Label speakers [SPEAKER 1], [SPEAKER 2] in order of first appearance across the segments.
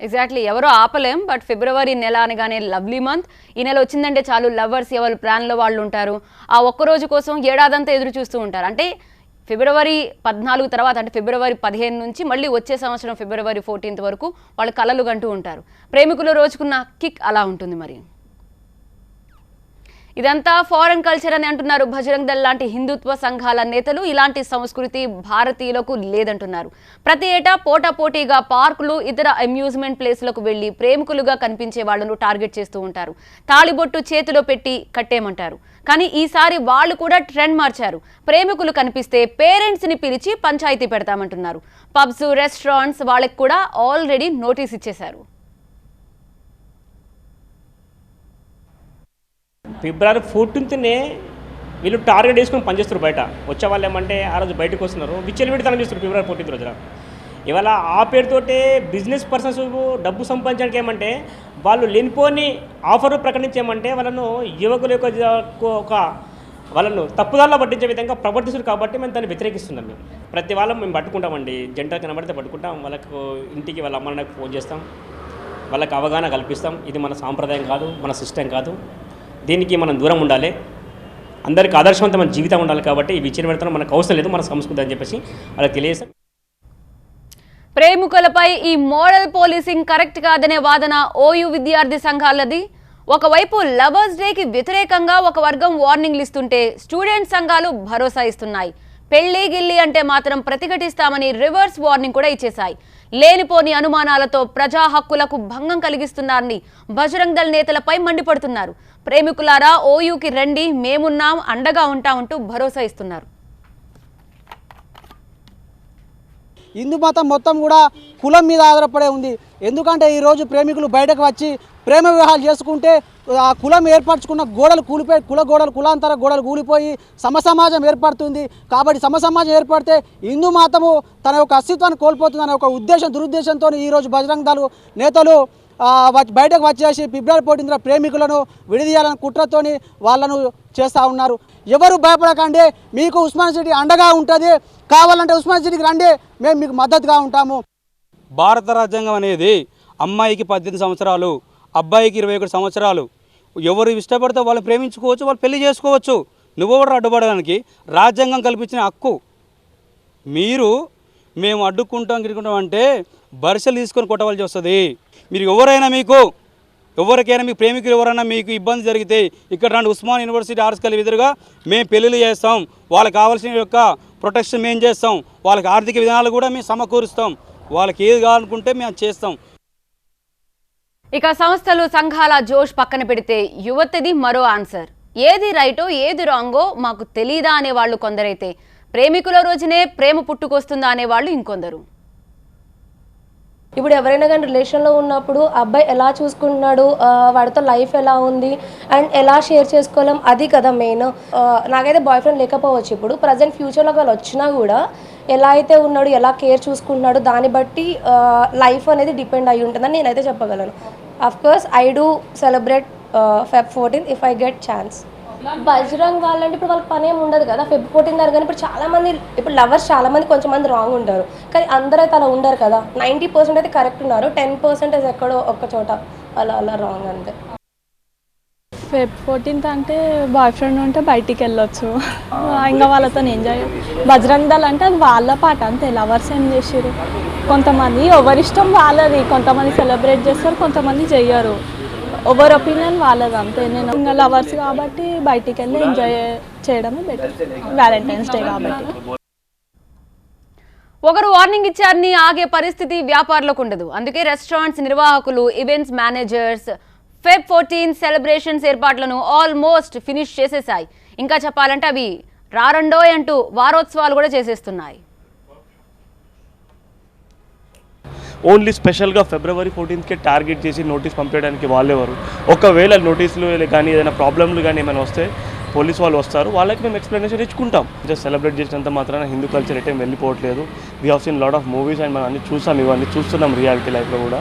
[SPEAKER 1] Exactly ఎవరో ఆపలేం. But ఫిబ్రవరి నెల అనగానే లవ్లీ మంత్. ఈ నెల వచ్చిందంటే చాలు లవర్స్ ఎవరు ప్లాన్లో వాళ్ళు ఉంటారు. ఆ ఒక్కరోజు కోసం ఏడాదంతా ఎదురు చూస్తూ ఉంటారు. అంటే ఫిబ్రవరి 14 తర్వాత అంటే ఫిబ్రవరి 15 నుంచి మళ్ళీ వచ్చే సంవత్సరం ఫిబ్రవరి 14 వరకు వాళ్ళు కలలు కంటూ ఉంటారు. ప్రేమికుల రోజుకున్న కిక్ అలా ఉంటుంది మరి. ఇదంతా ఫారెన్ కల్చర్ అని అంటున్నారు బజరంగ్ దళ్ లాంటి హిందుత్వ సంఘాల నేతలు. ఇలాంటి సంస్కృతి భారతీయులకు లేదంటున్నారు. ప్రతి ఏటా పోటాపోటీగా పార్కులు ఇతర అమ్యూజ్మెంట్ ప్లేస్లకు వెళ్లి ప్రేమికులుగా కనిపించే వాళ్లను టార్గెట్ చేస్తూ ఉంటారు. తాళిబొట్టు చేతిలో పెట్టి కట్టేమంటారు. కానీ ఈసారి వాళ్ళు కూడా ట్రెండ్ మార్చారు. ప్రేమికులు కనిపిస్తే పేరెంట్స్ని పిలిచి పంచాయతీ పెడతామంటున్నారు. పబ్స్, రెస్టారెంట్స్ వాళ్ళకి కూడా ఆల్రెడీ నోటీస్ ఇచ్చేశారు.
[SPEAKER 2] ఫిబ్రవరి 14నే వీళ్ళు టార్గెట్ వేసుకొని పనిచేస్తారు. బయట వచ్చే వాళ్ళు ఏమంటే ఆ రోజు బయటకు వస్తున్నారు, విచ్చలవిడితనం చేస్తారు. ఫిబ్రవరి 14 రోజున ఇవాళ ఆ పేరుతోటే బిజినెస్ పర్సన్స్ డబ్బు సంపాదించడానికి ఏమంటే వాళ్ళు లేనిపోని ఆఫర్ ప్రకటించేమంటే వాళ్ళను యువకుల యొక్క వాళ్ళను తప్పుదాల్లో పట్టించే విధంగా ప్రవర్తిస్తారు. కాబట్టి మేము దాన్ని వ్యతిరేకిస్తున్నాం. మేము ప్రతి వాళ్ళం మేము పట్టుకుంటామండి. జంట కనబడితే పట్టుకుంటాం. వాళ్ళకు ఇంటికి వాళ్ళ అమ్మ నాన్నకు ఫోన్ చేస్తాం. వాళ్ళకి అవగాహన కల్పిస్తాం. ఇది మన సాంప్రదాయం కాదు, మన సిస్టమ్ కాదు, దీనికి మనం దూరం ఉండాలి, అందరికీ ఆదర్శవంతమైన జీవితం ఉండాలి. కాబట్టి ఈ విచ్ఛిన్నత మనకు అవసరం లేదు, మన సంస్కృతి అని చెప్పేసి వాళ్ళకి తెలియజేస్తాం.
[SPEAKER 1] ప్రేమికులపై ఈ మోడల్ పోలీసింగ్ కరెక్ట్ కాదనే వాదన ఓయూ విద్యార్థి సంఘాలది. ఒకవైపు లవర్స్ డేకి వ్యతిరేకంగా ఒక వర్గం వార్నింగ్లు ఇస్తుంటే స్టూడెంట్ సంఘాలు భరోసా ఇస్తున్నాయి. పెళ్లి గిల్లి అంటే మాత్రం ప్రతిఘటిస్తామని రివర్స్ వార్నింగ్ కూడా ఇచ్చేశాయి. లేనిపోని అనుమానాలతో ప్రజా హక్కులకు భంగం కలిగిస్తున్నారని బజరంగ్ దళ్ నేతలపై మండిపడుతున్నారు. ప్రేమికులారా ఓయూకి రండి, మేమున్నాం, అండగా ఉంటామంటూ భరోసా ఇస్తున్నారు.
[SPEAKER 3] హిందూ మతం మొత్తం కూడా కులం మీద ఆధారపడే ఉంది. ఎందుకంటే ఈరోజు ప్రేమికులు బయటకు వచ్చి ప్రేమ వివాహాలు చేసుకుంటే ఆ కులం ఏర్పరచుకున్న గోడలు కూలిపోయి కులాంతర గోడలు కూలిపోయి సమసమాజం ఏర్పడుతుంది. కాబట్టి సమసమాజం ఏర్పడితే హిందూ మతము తన యొక్క అస్తిత్వాన్ని కోల్పోతుందనే ఒక దురుద్దేశంతో ఈరోజు బజరంగ్ దళ్ నేతలు బయటకు వచ్చేసి ఫిబ్రవరి 14 ప్రేమికులను విడదీయాలని కుట్రతోని వాళ్ళను చేస్తూ ఉన్నారు. ఎవరు భయపడకండి, మీకు ఉస్మాన్ సిటీ అండగా ఉంటుంది, కావాలంటే ఉస్మాన్ సిటీకి రండి, మేము మీకు మద్దతుగా ఉంటాము.
[SPEAKER 4] భారత రాజ్యాంగం అనేది అమ్మాయికి 18 సంవత్సరాలు, అబ్బాయికి 21 సంవత్సరాలు. ఎవరు ఇష్టపడితే వాళ్ళు ప్రేమించుకోవచ్చు, వాళ్ళు పెళ్లి చేసుకోవచ్చు. నువ్వెవరు అడ్డుపడడానికి? రాజ్యాంగం కల్పించిన హక్కు. మేము అడ్డుకుంటాం గిడుకుంటాం అంటే బరిసెలు తీసుకొని కొట్టవలసి వస్తుంది. మీరు ఎవరికైనా మీ ప్రేమికులు ఎవరైనా మీకు ఇబ్బంది జరిగితే ఇక్కడ రండి, ఉస్మాన్ యూనివర్సిటీ ఆర్ట్స్ కాలేజ్ ఎదురుగా మేము పెళ్ళిళ్ళు చేస్తాం. వాళ్ళకి కావాల్సిన యొక్క ప్రొటెక్షన్ మేము చేస్తాం. వాళ్ళకి ఆర్థిక విధానాలు కూడా మేము సమకూరుస్తాం. వాళ్ళకి ఏది కావాలనుకుంటే మేము చేస్తాం.
[SPEAKER 1] ఇక సంస్థలు సంఘాల జోష్ పక్కన పెడితే యువతది మరో ఆన్సర్. ఏది రైటో ఏది రాంగో మాకు తెలీదా అనేవాళ్ళు కొందరైతే, ప్రేమికుల రోజునే ప్రేమ పుట్టుకొస్తుందా అనేవాళ్ళు ఇంకొందరు.
[SPEAKER 5] ఇప్పుడు ఎవరైనా కానీ రిలేషన్లో ఉన్నప్పుడు అబ్బాయి ఎలా చూసుకుంటున్నాడు, వాడితో లైఫ్ ఎలా ఉంది అండ్ ఎలా షేర్ చేసుకోలేం, అది కదా మెయిన్. నాకైతే బాయ్ ఫ్రెండ్ లేకపోవచ్చు, ఇప్పుడు ప్రజెంట్ ఫ్యూచర్లో వాళ్ళు వచ్చినా కూడా ఎలా అయితే ఉన్నాడు, ఎలా కేర్ చూసుకుంటున్నాడు, దాన్ని బట్టి లైఫ్ అనేది డిపెండ్ అయి ఉంటుందని నేనైతే చెప్పగలను. Of course I do celebrate Feb 14 if I get chance. Bajrang వాళ్ళంటే ఇప్పుడు వాళ్ళకి పని ఏమి ఉండదు కదా Feb 14 కానీ ఇప్పుడు చాలామంది, ఇప్పుడు లవర్స్ చాలామంది కొంచెం మంది రాంగ్ ఉంటారు, కానీ అందరూ అయితే అలా ఉండరు కదా. 90% అయితే కరెక్ట్ ఉన్నారు, 10% ఎక్కడో ఒక్క చోట అలా రాంగ్ అంతే.
[SPEAKER 6] Feb 14 అంటే బాయ్ ఫ్రెండ్ ఉంటే బయటికి వెళ్ళొచ్చు, ఇంకా వాళ్ళతో ఎంజాయ్. బజరంగ్ దళ్ అంటే అది వాళ్ళ పాట అంతే, లవర్స్ ఏం చేసారు. కొంతమంది ఎవరిష్టం వాళ్ళది, కొంతమంది సెలబ్రేట్ చేస్తారు, కొంతమంది చెయ్యరు. ఓవర్ ఒపీనియన్ వాళ్ళది అంతే. నేను ఇంకా లవర్స్ కాబట్టి బయటికి వెళ్ళి ఎంజాయ్ చేయడమే బెటర్, వ్యాలంటైన్స్ డే కాబట్టి.
[SPEAKER 1] ఒకరు వార్నింగ్ ఇచ్చారని ఆగే పరిస్థితి వ్యాపారులకు ఉండదు. అందుకే రెస్టారెంట్స్ నిర్వాహకులు, ఈవెంట్స్ మేనేజర్స్ Feb 14 సెలబ్రేషన్స్ ఏర్పాట్లను ఆల్మోస్ట్ ఫినిష్ చేసేసాయి. ఇంకా చెప్పాలంటే అవి రారండోయ్ అంటూ వారోత్సవాలు కూడా చేసేస్తున్నాయి.
[SPEAKER 7] ఓన్లీ స్పెషల్గా ఫిబ్రవరి 14కే టార్గెట్ చేసి నోటీస్ పంపించడానికి వాళ్ళెవరు? ఒకవేళ నోటీసులు కానీ ఏదైనా ప్రాబ్లంలు కానీ ఏమైనా వస్తే పోలీస్ వాళ్ళు వస్తారు, వాళ్ళకి మేము ఎక్స్ప్లెనేషన్ ఇచ్చుకుంటాం. జస్ట్ సెలబ్రేట్ చేసినంత మాత్రాన హిందూ కల్చర్ అయితే వెళ్ళిపోవట్లేదు. We have seen lot of movies and మనం అన్ని చూసాం, ఇవన్నీ చూస్తున్నాం రియాలిటీ లైఫ్లో కూడా.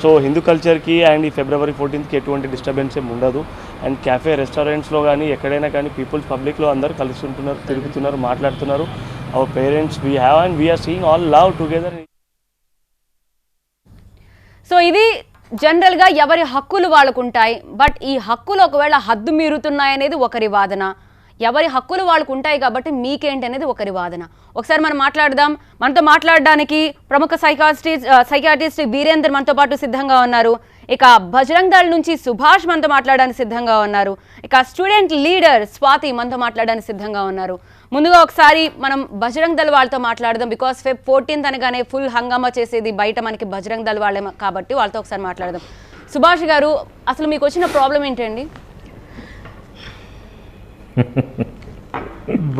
[SPEAKER 7] సో హిందూ కల్చర్కి అండ్ ఈ ఫిబ్రవరి 14కి ఎటువంటి డిస్టర్బెన్స్ ఏమి ఉండదు. అండ్ క్యాఫే రెస్టారెంట్స్లో కానీ ఎక్కడైనా కానీ పీపుల్స్ పబ్లిక్లో అందరూ కలుస్తుంటున్నారు, తిరుగుతున్నారు, మాట్లాడుతున్నారు. Our parents we have and we are seeing all love together.
[SPEAKER 1] So ఇది జనరల్గా ఎవరి హక్కులు వాళ్ళకు ఉంటాయి. బట్ ఈ హక్కులు ఒకవేళ హద్దు మీరుతున్నాయనేది ఒకరి వాదన, ఎవరి హక్కులు వాళ్ళకు ఉంటాయి కాబట్టి మీకేంటి అనేది ఒకరి వాదన. ఒకసారి మనం మాట్లాడదాం. మనతో మాట్లాడడానికి ప్రముఖ సైకాట్రిస్ట్ వీరేందర్ మనతో పాటు సిద్ధంగా ఉన్నారు. ఇక బజరంగ్ దళ్ నుంచి సుభాష్ మనతో మాట్లాడడానికి సిద్ధంగా ఉన్నారు. ఇక స్టూడెంట్ లీడర్ స్వాతి మనతో మాట్లాడడానికి సిద్ధంగా ఉన్నారు. ముందుగా ఒకసారి మనం బజరంగ్ దళ్ వాళ్ళతో మాట్లాడదాం. బికాస్ Feb 14th అనగానే ఫుల్ హంగామా చేసేది బయట మనకి బజరంగ్ దళ్ వాళ్ళే కాబట్టి వాళ్ళతో ఒకసారి మాట్లాడదాం. సుభాష్ గారు, అసలు మీకు వచ్చిన ప్రాబ్లం ఏంటండి?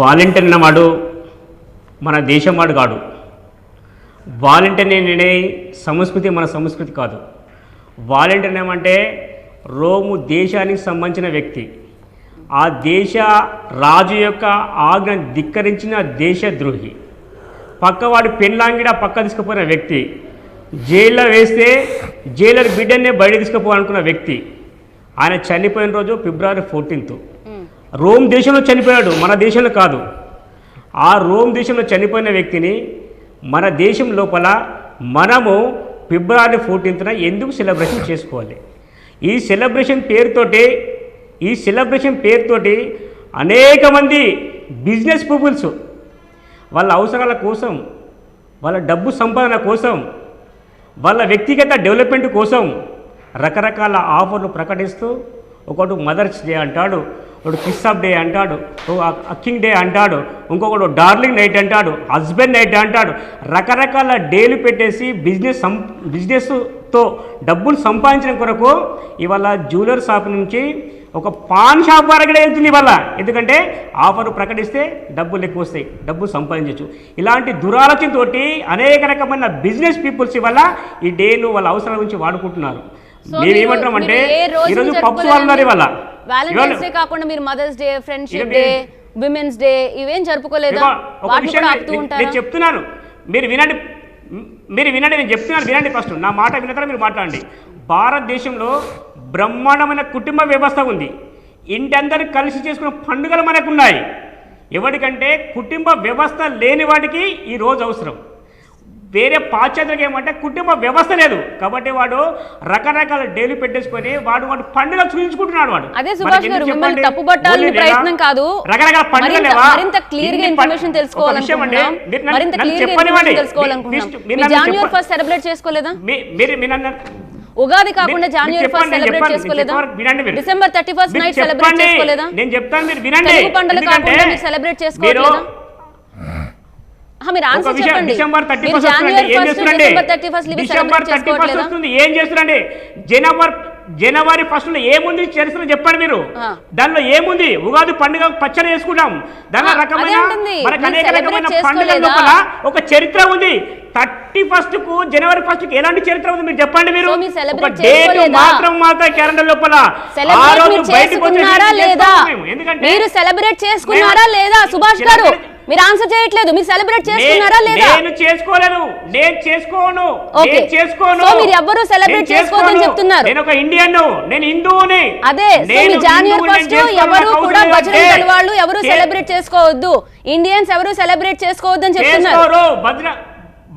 [SPEAKER 2] వాలంటీర్ అన్నవాడు మన దేశం వాడు కాడు. వాలంటీర్ అనే సంస్కృతి మన సంస్కృతి కాదు. వాలంటీర్ ఏమంటే రోము దేశానికి సంబంధించిన వ్యక్తి, ఆ దేశ రాజు యొక్క ఆజ్ఞను ధిక్కరించిన దేశద్రోహి, పక్కవాడి పెళ్ళాంగిడ పక్క తీసుకుపోయిన వ్యక్తి, జైల్లో వేస్తే జైలర్ బిడ్డనే బయట తీసుకుపోవాలనుకున్న వ్యక్తి. ఆయన చనిపోయిన రోజు February 14th. రోమ్ దేశంలో చనిపోయాడు, మన దేశంలో కాదు. ఆ రోమ్ దేశంలో చనిపోయిన వ్యక్తిని మన దేశం లోపల మనము February 14th ఎందుకు సెలబ్రేషన్ చేసుకోవాలి? ఈ సెలబ్రేషన్ పేరుతోటి అనేక మంది బిజినెస్ పీపుల్స్ వాళ్ళ అవసరాల కోసం, వాళ్ళ డబ్బు సంపాదన కోసం, వాళ్ళ వ్యక్తిగత డెవలప్మెంట్ కోసం రకరకాల ఆఫర్లు ప్రకటిస్తూ ఒకడు మదర్స్ డే అంటాడు, ఒకడు కిస్ ఆఫ్ డే అంటాడు, అక్కింగ్ డే అంటాడు, ఇంకొకడు డార్లింగ్ నైట్ అంటాడు, హస్బెండ్ నైట్ అంటాడు. రకరకాల డేలు పెట్టేసి బిజినెస్తో డబ్బులు సంపాదించడం కొరకు ఇవాళ జ్యువెలర్ షాప్ నుంచి ఒక పాన్ షాప్ వరకు వెళ్తుంది ఇవాళ. ఎందుకంటే ఆఫర్ ప్రకటిస్తే డబ్బులు ఎక్కువ వస్తాయి, డబ్బులు సంపాదించవచ్చు. ఇలాంటి దురాలోచనతో అనేక రకమైన బిజినెస్ పీపుల్స్ ఇవాళ ఈ డేను వాళ్ళ అవసరాల గురించి వాడుకుంటున్నారు. మీరేమంటామంటే ఈరోజు పబ్స్ వాళ్ళు ఇవాళ
[SPEAKER 1] వాలంటైన్స్ డే కాకుండా మీరు mother's day, friendship day, women's day ఇవేం జరుపుకోలేదా?
[SPEAKER 2] నేను చెప్తున్నాను, మీరు వినండి, నేను చెప్తున్నాను, వినండి. ఫస్ట్ నా మాట విన్న తర్వాత మీరు మాట్లాడండి. భారతదేశంలో బ్రహ్మాండమైన కుటుంబ వ్యవస్థ ఉంది. ఇంటి అందరూ కలిసి చేసుకున్న పండుగలు మనకున్నాయి. ఎవరికంటే కుటుంబ వ్యవస్థ లేని వాటికి ఈ రోజు అవసరం. వేరే పాశ్చాత్యకి ఏమంటే కుటుంబ వ్యవస్థ లేదు కాబట్టి వాడు రకరకాల డైలీ పెట్టేసుకొని వాడు పండుగ చూపించుకుంటున్నాడు. వాడు
[SPEAKER 1] అదే సుభాష్ గారు, మిమ్మల్ని తప్పుపట్టాలని ప్రయత్నం కాదు,
[SPEAKER 2] రకరకాల పండుగలు
[SPEAKER 1] మరింత క్లియర్ గా ఇన్ఫర్మేషన్ తెలుసుకోవాలనుకుంటున్నాం. మరింత క్లియర్ గా ఇన్ఫర్మేషన్ తెలుసుకోవాలనుకుంటున్నాం. మీరు January 1st సెలబ్రేట్ చేసుకోలేదా? ఉగాది కాకుండా January 1st సెలబ్రేట్ చేసుకోలేదా? December 31st నైట్ సెలబ్రేట్ చేసుకోలేదా?
[SPEAKER 2] నేను చెప్తాను, మీరు వినండి.
[SPEAKER 1] తెలుగు పండుగ కాకుండా మీరు సెలబ్రేట్ చేసుకోలేదా? మీరు ఆన్సర్ చెప్పండి.
[SPEAKER 2] December 31st ఏం చేస్తున్నారండి? జనవరి 1st ఏముంది చరిత్ర చెప్పండి మీరు. దానిలో ఏముంది? ఉగాది పండుగ పచ్చడి చేసుకుంటాం, దానిలో రకమైన మనకు అనేక రకమైన పండుగల లోపల ఒక చరిత్ర ఉంది. 31st కు January 1st కి ఎలాంటి చరిత్ర ఉంది మీరు చెప్పండి. మీరు ఒక డేట్ మాత్రం క్యాలెండర్ లోపల ఆ రోజు బయటకు వచ్చేసారా లేదా? ఎందుకంటే
[SPEAKER 1] మీరు సెలబ్రేట్ చేసుకున్నారా లేదా? సుభాష్ గారు మీరు ఆన్సర్ చేయట్లేదు. మీరు సెలబ్రేట్ చేసుకున్నారా లేదా?
[SPEAKER 2] నేను చేసుకోలేదు, నేను చేసుకోను.
[SPEAKER 1] సో మీరు ఎవ్వరూ సెలబ్రేట్ చేసుకోవద్దని చెప్తున్నారు.
[SPEAKER 2] నేను ఒక ఇండియన్, నేను హిందువుని.
[SPEAKER 1] అదే January 1st ఎవరు కూడా బజరంగ్ దళ్ వాళ్ళు ఎవరు సెలబ్రేట్ చేసుకోవద్దు, ఇండియన్స్ ఎవరు సెలబ్రేట్ చేసుకోవద్దని చెప్తున్నారు.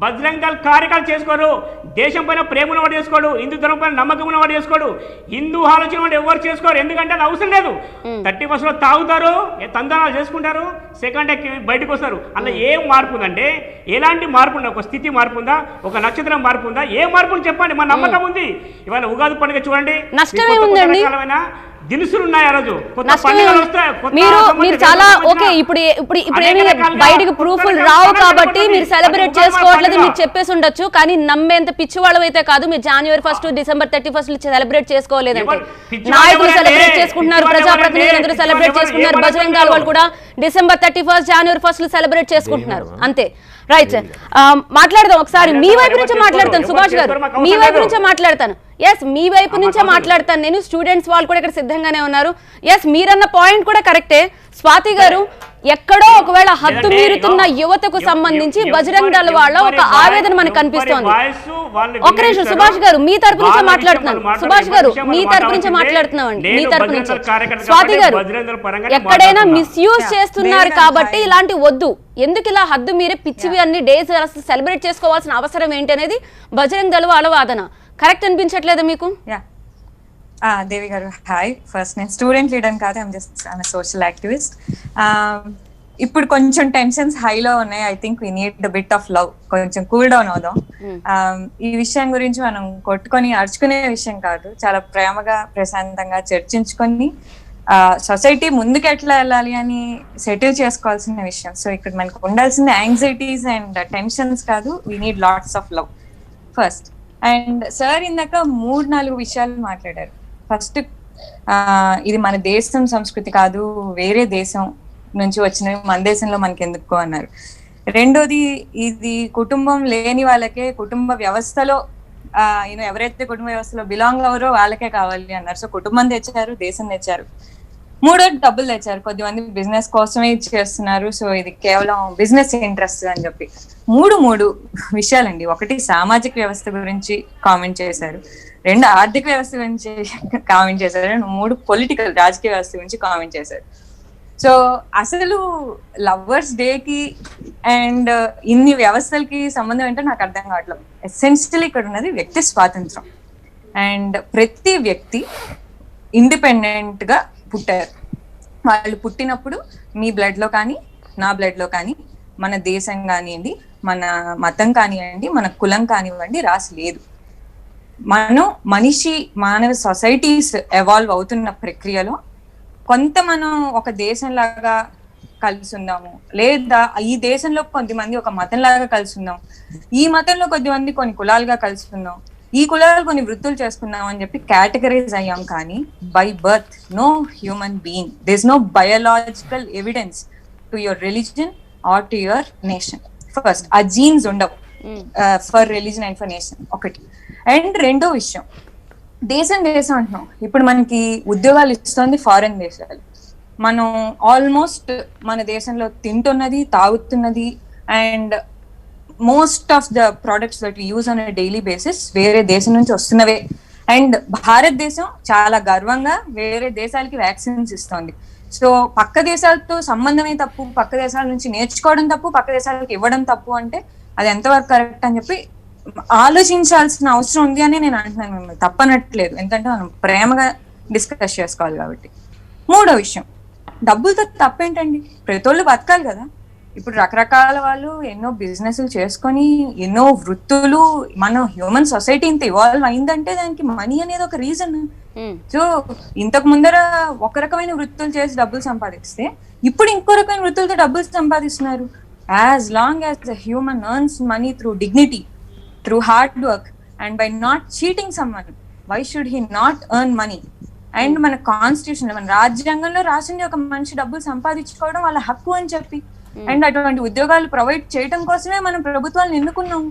[SPEAKER 2] బజరంగ్ దళ్ కార్యక్రమాలు చేసుకోరు. దేశం పైన ప్రేమ ఉన్నవాడు చేసుకోడు, హిందూ ధర్మం పైన నమ్మకం ఉన్నవాడు చేసుకోడు, హిందూ ఆలోచన వాడు ఎవరు చేసుకోరు. ఎందుకంటే అది అవసరం లేదు. 31st తాగుతారు, తందనాలు చేసుకుంటారు, సెకండ్ డే బయటకు వస్తారు. అలా ఏం మార్పు ఉందంటే ఎలాంటి మార్పు ఉందా? ఒక స్థితి మార్పు ఉందా? ఒక నక్షత్రం మార్పు ఉందా? ఏ మార్పు చెప్పండి. మా నమ్మకం ఉంది. ఇవాళ ఉగాది పండుగ చూడండి,
[SPEAKER 1] నష్టమే ఉందండి.
[SPEAKER 2] దినుసులు ఉన్నాయి. ఆ రోజు
[SPEAKER 1] మీరు చాలా ఓకే. ఇప్పుడు ఏమి బయటకు ప్రూఫ్లు రావు కాబట్టి మీరు సెలబ్రేట్ చేసుకోవట్లేదు మీరు చెప్పేసి ఉండొచ్చు. కానీ నమ్మేంత పిచ్చివాళ్ళం అయితే కాదు. మీరు January 1st, December 31st celebrate చేసుకోలేదంటే నాయకులు సెలబ్రేట్ చేసుకుంటున్నారు, ప్రజాప్రతినిధులు సెలబ్రేట్ చేసుకుంటున్నారు, బజరంగ్ దళ్ వాళ్ళు కూడా December 31st, January 1st celebrate చేసుకుంటున్నారు. అంతే. రైట్, మాట్లాడదాం ఒకసారి. మీ వైపు నుంచే మాట్లాడతాను సుభాష్ గారు, మీ వైపు నుంచే మాట్లాడతాను. ఎస్, మీ వైపు నుంచే మాట్లాడతాను నేను. స్టూడెంట్స్ వాళ్ళు కూడా ఇక్కడ సిద్ధంగానే ఉన్నారు. ఎస్, మీరన్న పాయింట్ కూడా కరెక్టే. స్వాతి గారు, ఎక్కడో ఒకవేళ హద్దు మీరుతున్న యువతకు సంబంధించి బజరంగ్ దళ్ వాళ్ళ ఒక ఆవేదన మనకు కనిపిస్తోంది. ఒక నిమిషం సుభాష్ గారు, మీ తరపు నుంచే మాట్లాడుతున్నాను. సుభాష్ గారు, మీ తరపు నుంచే మాట్లాడుతున్నామండి, మీ తరపు నుంచి. స్వాతి గారు, ఎక్కడైనా మిస్యూజ్ చేస్తున్నారు కాబట్టి ఇలాంటి వద్దు. ఎందుకు ఇలా హద్దు మీరే పిచ్చివి అన్ని డేస్ సెలబ్రేట్ చేసుకోవాల్సిన అవసరం ఏంటి అనేది బజరంగ్ దళ్ వాళ్ళ వాదన. కరెక్ట్ అనిపించట్లేదా మీకు?
[SPEAKER 8] యా దేవి గారు హాయ్. ఫస్ట్ నేను స్టూడెంట్ లీడర్ కాదు, ఐఎమ్ సోషల్ యాక్టివిస్ట్. ఇప్పుడు కొంచెం టెన్షన్స్ హైలో ఉన్నాయి. I think we need a bit of love. కొంచెం కూల్ డౌన్ అవుదాం. ఈ విషయం గురించి మనం కొట్టుకొని అరుచుకునే విషయం కాదు, చాలా ప్రేమగా ప్రశాంతంగా చర్చించుకొని సొసైటీ ముందుకు ఎట్లా వెళ్ళాలి అని సెటిల్ చేసుకోవాల్సిన విషయం. సో ఇక్కడ మనకు ఉండాల్సిన యాంగ్జైటీస్ అండ్ టెన్షన్స్ కాదు, we need lots of love first. And sir ఇందాక 3-4 విషయాలు మాట్లాడారు. ఫస్ట్ ఇది మన దేశం సంస్కృతి కాదు, వేరే దేశం నుంచి వచ్చినవి మన దేశంలో మనకి ఎందుకు అన్నారు. రెండోది ఇది కుటుంబం లేని వాళ్ళకే కుటుంబ వ్యవస్థలో ఎవరైతే కుటుంబ వ్యవస్థలో బిలాంగ్ అవరో వాళ్ళకే కావాలి అన్నారు. సో కుటుంబం తెచ్చారు, దేశం తెచ్చారు. మూడోది డబ్బులు తెచ్చారు. కొద్దిమంది బిజినెస్ కోసమే చేస్తున్నారు, సో ఇది కేవలం బిజినెస్ ఇంట్రెస్ట్ అని చెప్పి. మూడు విషయాలండి. ఒకటి సామాజిక వ్యవస్థ గురించి కామెంట్ చేశారు, 2 ఆర్థిక వ్యవస్థ గురించి కామెంట్ చేశారు, 3 పొలిటికల్ రాజకీయ వ్యవస్థ గురించి కామెంట్ చేశారు. సో అసలు లవర్స్ డేకి అండ్ ఇన్ని వ్యవస్థలకి సంబంధం ఏంటో నాకు అర్థం కావట్లేదు. ఎసెన్షియల్లీ ఇక్కడ ఉన్నది వ్యక్తి స్వాతంత్రం. అండ్ ప్రతి వ్యక్తి ఇండిపెండెంట్ గా పుట్టారు. వాళ్ళు పుట్టినప్పుడు మీ బ్లడ్ లో కానీ నా బ్లడ్ లో కానీ మన దేశం కానివ్వండి, మన మతం కానివ్వండి, మన కులం కానివ్వండి రాసి లేదు. మానవ సొసైటీస్ ఎవాల్వ్ అవుతున్న ప్రక్రియలో కొంత మనం ఒక దేశంలాగా కలిసి ఉందాము, లేదా ఈ దేశంలో కొంతమంది ఒక మతంలాగా కలిసి ఉందాం, ఈ మతంలో కొద్దిమంది కొన్ని కులాలుగా కలిసి ఉందాం, ఈ కులాలు కొన్ని వృత్తులు చేసుకుందాం అని చెప్పి కేటగరైజ్ అయ్యాం. కానీ by birth no human being, there is no biological evidence to your religion or to your nation. First ఆ జీన్స్ ఉండవు for religion and for nation, ఒకటి. అండ్ రెండో విషయం, దేశం అంటున్నాం. ఇప్పుడు మనకి ఉద్యోగాలు ఇస్తుంది ఫారెన్ దేశాలు. మనం ఆల్మోస్ట్ మన దేశంలో తింటున్నది, తాగుతున్నది and most of the products that use on daily basis వేరే దేశం నుంచి వస్తున్నవే. అండ్ భారతదేశం చాలా గర్వంగా వేరే దేశాలకి వ్యాక్సిన్స్ ఇస్తుంది. సో పక్క దేశాలతో సంబంధమే తప్పు, పక్క దేశాల నుంచి నేర్చుకోవడం తప్పు, పక్క దేశాలకు ఇవ్వడం తప్పు అంటే అది ఎంతవరకు కరెక్ట్ అని చెప్పి ఆలోచించాల్సిన అవసరం ఉంది అని నేను అంటున్నాను. మిమ్మల్ని తప్పనట్లేదు, ఎందుకంటే మనం ప్రేమగా డిస్కస్ చేసుకోవాలి కాబట్టి. మూడో విషయం, డబ్బులతో తప్పేంటండి? ప్రతి వాళ్ళు బతకాలి కదా. ఇప్పుడు రకరకాల వాళ్ళు ఎన్నో బిజినెస్లు చేసుకొని ఎన్నో వృత్తులు, మన హ్యూమన్ సొసైటీ ఇంత ఇవాల్వ్ అయిందంటే దానికి మనీ అనేది ఒక రీజన్. సో ఇంతకు ముందర ఒక రకమైన వృత్తులు చేసి డబ్బులు సంపాదిస్తే ఇప్పుడు ఇంకో రకమైన వృత్తులతో డబ్బులు సంపాదిస్తున్నారు. As long as the human earns money through dignity, through hard work and by not cheating someone, why should he not earn money? And మన కాన్స్టిట్యూషన్, మన రాజ్యాంగంలో రాసింది ఒక మనిషి డబ్బులు సంపాదించుకోవడం వాళ్ళ హక్కు అని చెప్పి. అండ్ అటువంటి ఉద్యోగాలు ప్రొవైడ్ చేయడం కోసమే మనం ప్రభుత్వాలను ఎన్నుకున్నాం.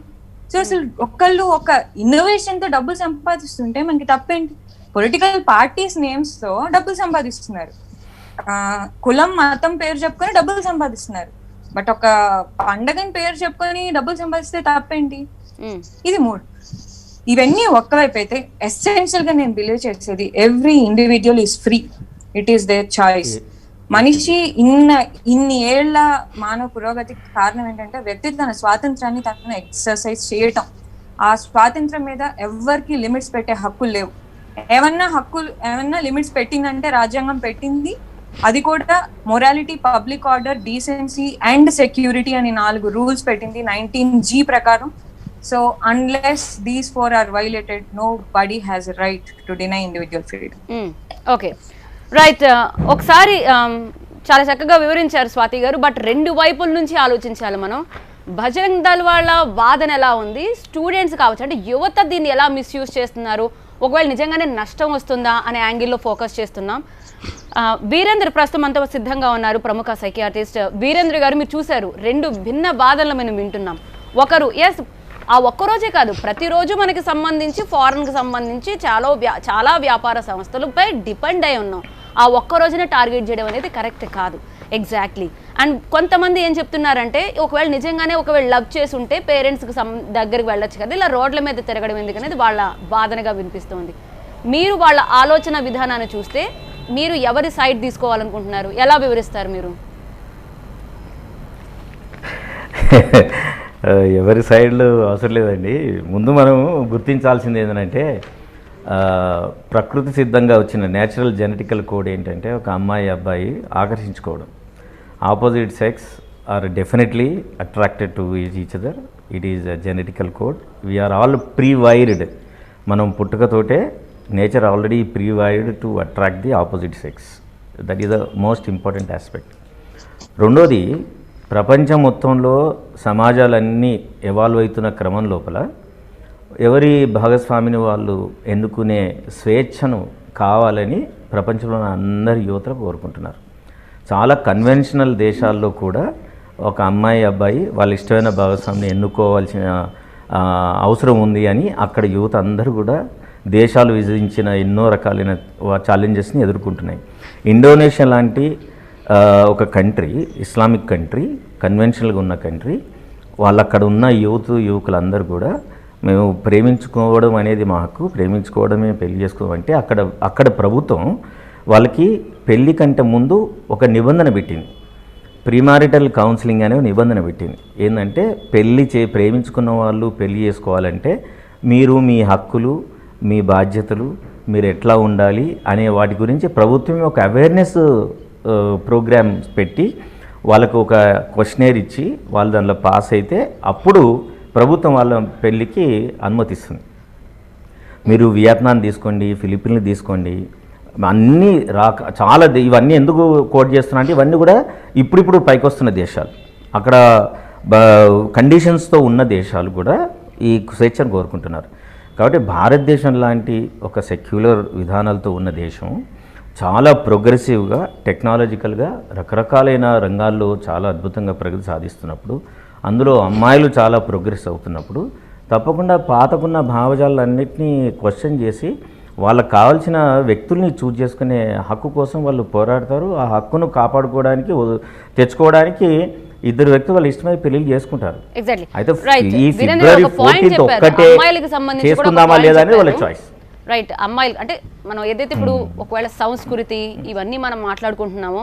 [SPEAKER 8] సో అసలు ఒకళ్ళు ఒక ఇన్నోవేషన్ తో డబ్బులు సంపాదిస్తుంటే మనకి తప్పేంటి? పొలిటికల్ పార్టీస్ నేమ్స్ తో డబ్బులు సంపాదిస్తున్నారు, కులం మతం పేరు చెప్పుకొని డబ్బులు సంపాదిస్తున్నారు. బట్ ఒక పండగని పేరు చెప్పుకొని డబ్బులు సంపాదిస్తే తప్పేంటి? ఇది 3. ఇవన్నీ ఒక్కవైపు అయితే ఎసెన్షియల్ గా నేను బిలీవ్ చేసేది every individual is free, it is their choice. మనిషి ఇన్ని ఏళ్ల మానవ పురోగతికి కారణం ఏంటంటే వ్యక్తి తన స్వాతంత్రాన్ని తను ఎక్సర్సైజ్ చేయటం. ఆ స్వాతంత్రం మీద ఎవరికి లిమిట్స్ పెట్టే హక్కులు లేవు. ఏమన్నా లిమిట్స్ పెట్టిందంటే రాజ్యాంగం పెట్టింది. అది కూడా morality, public order, decency and security అని 4 రూల్స్ పెట్టింది 19G ప్రకారం. So unless these 4 are violated, nobody has a right to deny individual freedom.
[SPEAKER 1] Okay, right. ఒకసారి చాలా చక్కగా వివరించారు స్వాతి గారు. బట్ 2 వైపుల నుంచి ఆలోచించాలి మనం. బజరంగ్ దళ్ వాళ్ళ వాదన ఎలా ఉంది, స్టూడెంట్స్ కావచ్చు, అంటే యువత దీన్ని ఎలా మిస్యూజ్ చేస్తున్నారు, ఒకవేళ నిజంగానే నష్టం వస్తుందా అనే యాంగిల్లో ఫోకస్ చేస్తున్నాం. వీరేంద్ర ప్రస్తుతం అంతా సిద్ధంగా ఉన్నారు, ప్రముఖ సైకియాట్రిస్ట్. వీరేంద్ర గారు, మీరు చూశారు 2 భిన్న వాదనలు మనం వింటున్నాం. ఒకరు ఎస్ ఆ ఒక్కరోజే కాదు, ప్రతిరోజు మనకి సంబంధించి ఫారెన్కి సంబంధించి చాలా వ్యాపార సంస్థలపై డిపెండ్ అయి ఉన్నాం. ఆ ఒక్కరోజునే టార్గెట్ చేయడం అనేది కరెక్ట్ కాదు. ఎగ్జాక్ట్లీ. అండ్ కొంతమంది ఏం చెప్తున్నారంటే ఒకవేళ నిజంగానే లవ్ చేసి ఉంటే పేరెంట్స్కి దగ్గరికి వెళ్ళొచ్చు కదా, ఇలా రోడ్ల మీద తిరగడం ఎందుకనేది వాళ్ళ వాదనగా వినిపిస్తుంది. మీరు వాళ్ళ ఆలోచన విధానాన్ని చూస్తే మీరు ఎవరి సైడ్ తీసుకోవాలనుకుంటున్నారు, ఎలా వివరిస్తారు మీరు?
[SPEAKER 9] ఎవరి సైడ్లు అవసరం లేదండి. ముందు మనం గుర్తించాల్సింది ఏంటంటే ప్రకృతి సిద్ధంగా వచ్చిన నేచురల్ జెనెటికల్ కోడ్ ఏంటంటే ఒక అమ్మాయి అబ్బాయి ఆకర్షించుకోవడం. Opposite sex are definitely attracted to each other. It is a genetical code. We are all prewired. మనం పుట్టుకతోటే nature already prewired to attract the opposite sex. That is the most important aspect. రెండోది, ప్రపంచం మొత్తంలో సమాజాలన్నీ ఎవాల్వ్ అవుతున్న క్రమం లోపల ఎవరి భాగస్వామిని వాళ్ళు ఎన్నుకునే స్వేచ్ఛను కావాలని ప్రపంచంలోని అందరి యువతలు కోరుకుంటున్నారు. చాలా కన్వెన్షనల్ దేశాల్లో కూడా ఒక అమ్మాయి అబ్బాయి వాళ్ళ ఇష్టమైన భాగస్వామిని ఎన్నుకోవాల్సిన అవసరం ఉంది అని అక్కడ యువత అందరూ కూడా దేశాలు విధించిన ఎన్నో రకాలైన ఛాలెంజెస్ని ఎదుర్కొంటున్నాయి. ఇండోనేషియా లాంటి ఒక కంట్రీ, ఇస్లామిక్ కంట్రీ, కన్వెన్షనల్గా ఉన్న కంట్రీ, వాళ్ళు అక్కడ ఉన్న యువకులందరూ కూడా మేము ప్రేమించుకోవడం అనేది మా హక్కు, ప్రేమించుకోవడమే పెళ్లి చేసుకోవడం అంటే అక్కడ ప్రభుత్వం వాళ్ళకి పెళ్లి కంటే ముందు ఒక నిబంధన పెట్టింది. ప్రీమారిటల్ కౌన్సిలింగ్ అనే నిబంధన పెట్టింది. ఏంటంటే ప్రేమించుకున్న వాళ్ళు పెళ్లి చేసుకోవాలంటే మీరు మీ హక్కులు, మీ బాధ్యతలు, మీరు ఎట్లా ఉండాలి అనే వాటి గురించి ప్రభుత్వం ఒక అవేర్నెస్ ప్రోగ్రామ్ పెట్టి వాళ్ళకు ఒక క్వశ్చనేర్ ఇచ్చి వాళ్ళు దానిలో పాస్ అయితే అప్పుడు ప్రభుత్వం వాళ్ళ పెళ్ళికి అనుమతిస్తుంది. మీరు వియత్నాం తీసుకోండి, ఫిలిప్పీన్లు తీసుకోండి, అన్నీ చాలా ఇవన్నీ ఎందుకు కోట్ చేస్తున్నా అంటే ఇవన్నీ కూడా ఇప్పుడు పైకి వస్తున్న దేశాలు. అక్కడ కండిషన్స్తో ఉన్న దేశాలు కూడా ఈ స్వేచ్ఛను కోరుకుంటున్నారు. కాబట్టి భారతదేశం లాంటి ఒక సెక్యులర్ విధానాలతో ఉన్న దేశం చాలా ప్రోగ్రెసివ్గా, టెక్నాలజికల్గా రకరకాలైన రంగాల్లో చాలా అద్భుతంగా ప్రగతి సాధిస్తున్నప్పుడు, అందులో అమ్మాయిలు చాలా ప్రోగ్రెస్ అవుతున్నప్పుడు తప్పకుండా పాతకున్న భావజాలన్నింటినీ క్వశ్చన్ చేసి వాళ్ళకు కావాల్సిన వ్యక్తుల్ని చూజ్ చేసుకునే హక్కు కోసం వాళ్ళు పోరాడతారు. ఆ హక్కును కాపాడుకోవడానికి, తెచ్చుకోవడానికి ఇద్దరు వ్యక్తులు వాళ్ళు ఇష్టమై పెళ్లి చేసుకుంటారు. అయితే ఈ ఫిబ్రవరి 14th ఒక్కటే చేసుకుందామా లేదా అనేది వాళ్ళ చాయిస్.
[SPEAKER 1] రైట్. అమ్మాయిలు అంటే మనం ఏదైతే ఇప్పుడు ఒకవేళ సంస్కృతి ఇవన్నీ మనం మాట్లాడుకుంటున్నామో,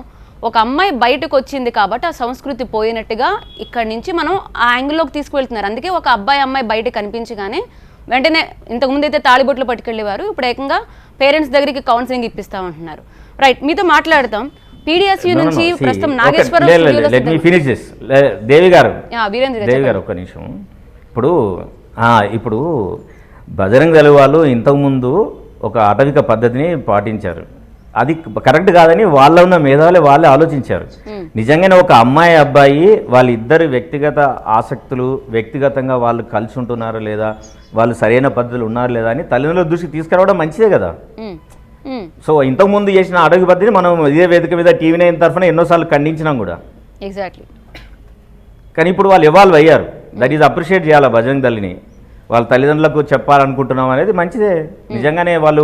[SPEAKER 1] ఒక అమ్మాయి బయటకు వచ్చింది కాబట్టి ఆ సంస్కృతి పోయినట్టుగా ఇక్కడి నుంచి మనం ఆ యాంగిల్లోకి తీసుకువెళ్తున్నారు. అందుకే ఒక అమ్మాయి బయట కనిపించగానే వెంటనే ఇంతకుముందు అయితే తాళిబొట్లు పట్టుకెళ్ళేవారు, ఇప్పుడు ఏకంగా పేరెంట్స్ దగ్గరికి కౌన్సిలింగ్ ఇప్పిస్తామంటున్నారు. రైట్, మీతో మాట్లాడతాం. పీడిఎస్యూ నుంచి ప్రస్తుతం నాగేశ్వరం
[SPEAKER 9] దేవి గారు ఒక నిమిషం. ఇప్పుడు బజరంగ దళ వాళ్ళు ఇంతకుముందు ఒక ఆటవిక పద్ధతిని పాటించారు. అది కరెక్ట్ కాదని వాళ్ళ ఉన్న మేధావులే వాళ్ళే ఆలోచించారు. నిజంగానే ఒక అమ్మాయి అబ్బాయి వాళ్ళిద్దరు వ్యక్తిగత ఆసక్తులు, వ్యక్తిగతంగా వాళ్ళు కలిసి ఉంటున్నారా లేదా, వాళ్ళు సరైన పద్ధతులు ఉన్నారా లేదా అని తల్లిదండ్రుల దృష్టికి తీసుకురావడం మంచిదే కదా. సో ఇంతకుముందు చేసిన అడవి పద్ధతిని మనం ఇదే వేదిక మీద టీవీ 9 తరఫున ఎన్నోసార్లు ఖండించినాం కూడా.
[SPEAKER 1] ఎగ్జాక్ట్లీ.
[SPEAKER 9] కానీ ఇప్పుడు వాళ్ళు ఎవాల్వ్ అయ్యారు. దట్ ఈజ్ అప్రిషియేట్ చేయాలి. బజరంగ దళిని వాళ్ళ తల్లిదండ్రులకు చెప్పాలనుకుంటున్నాం అనేది మంచిదే. నిజంగానే వాళ్ళు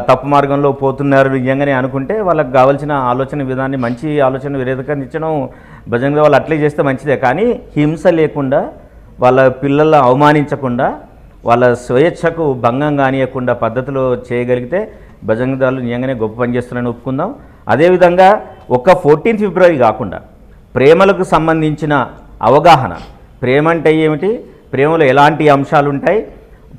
[SPEAKER 9] తప్పు మార్గంలో పోతున్నారు నిజంగానే అనుకుంటే వాళ్ళకి కావాల్సిన ఆలోచన విధాన్ని, మంచి ఆలోచన విరేదకరించడం బజరంగ వాళ్ళు అట్లే చేస్తే మంచిదే. కానీ హింస లేకుండా, వాళ్ళ పిల్లలను అవమానించకుండా, వాళ్ళ స్వేచ్ఛకు భంగం కానియకుండా పద్ధతిలో చేయగలిగితే బజరంగ దళాలు నిజంగానే గొప్ప పని చేస్తున్నారని ఒప్పుకుందాం. అదేవిధంగా ఒక 14 ఫిబ్రవరి కాకుండా ప్రేమలకు సంబంధించిన అవగాహన, ప్రేమ అంటే ఏమిటి, ప్రేమలో ఎలాంటి అంశాలు ఉంటాయి,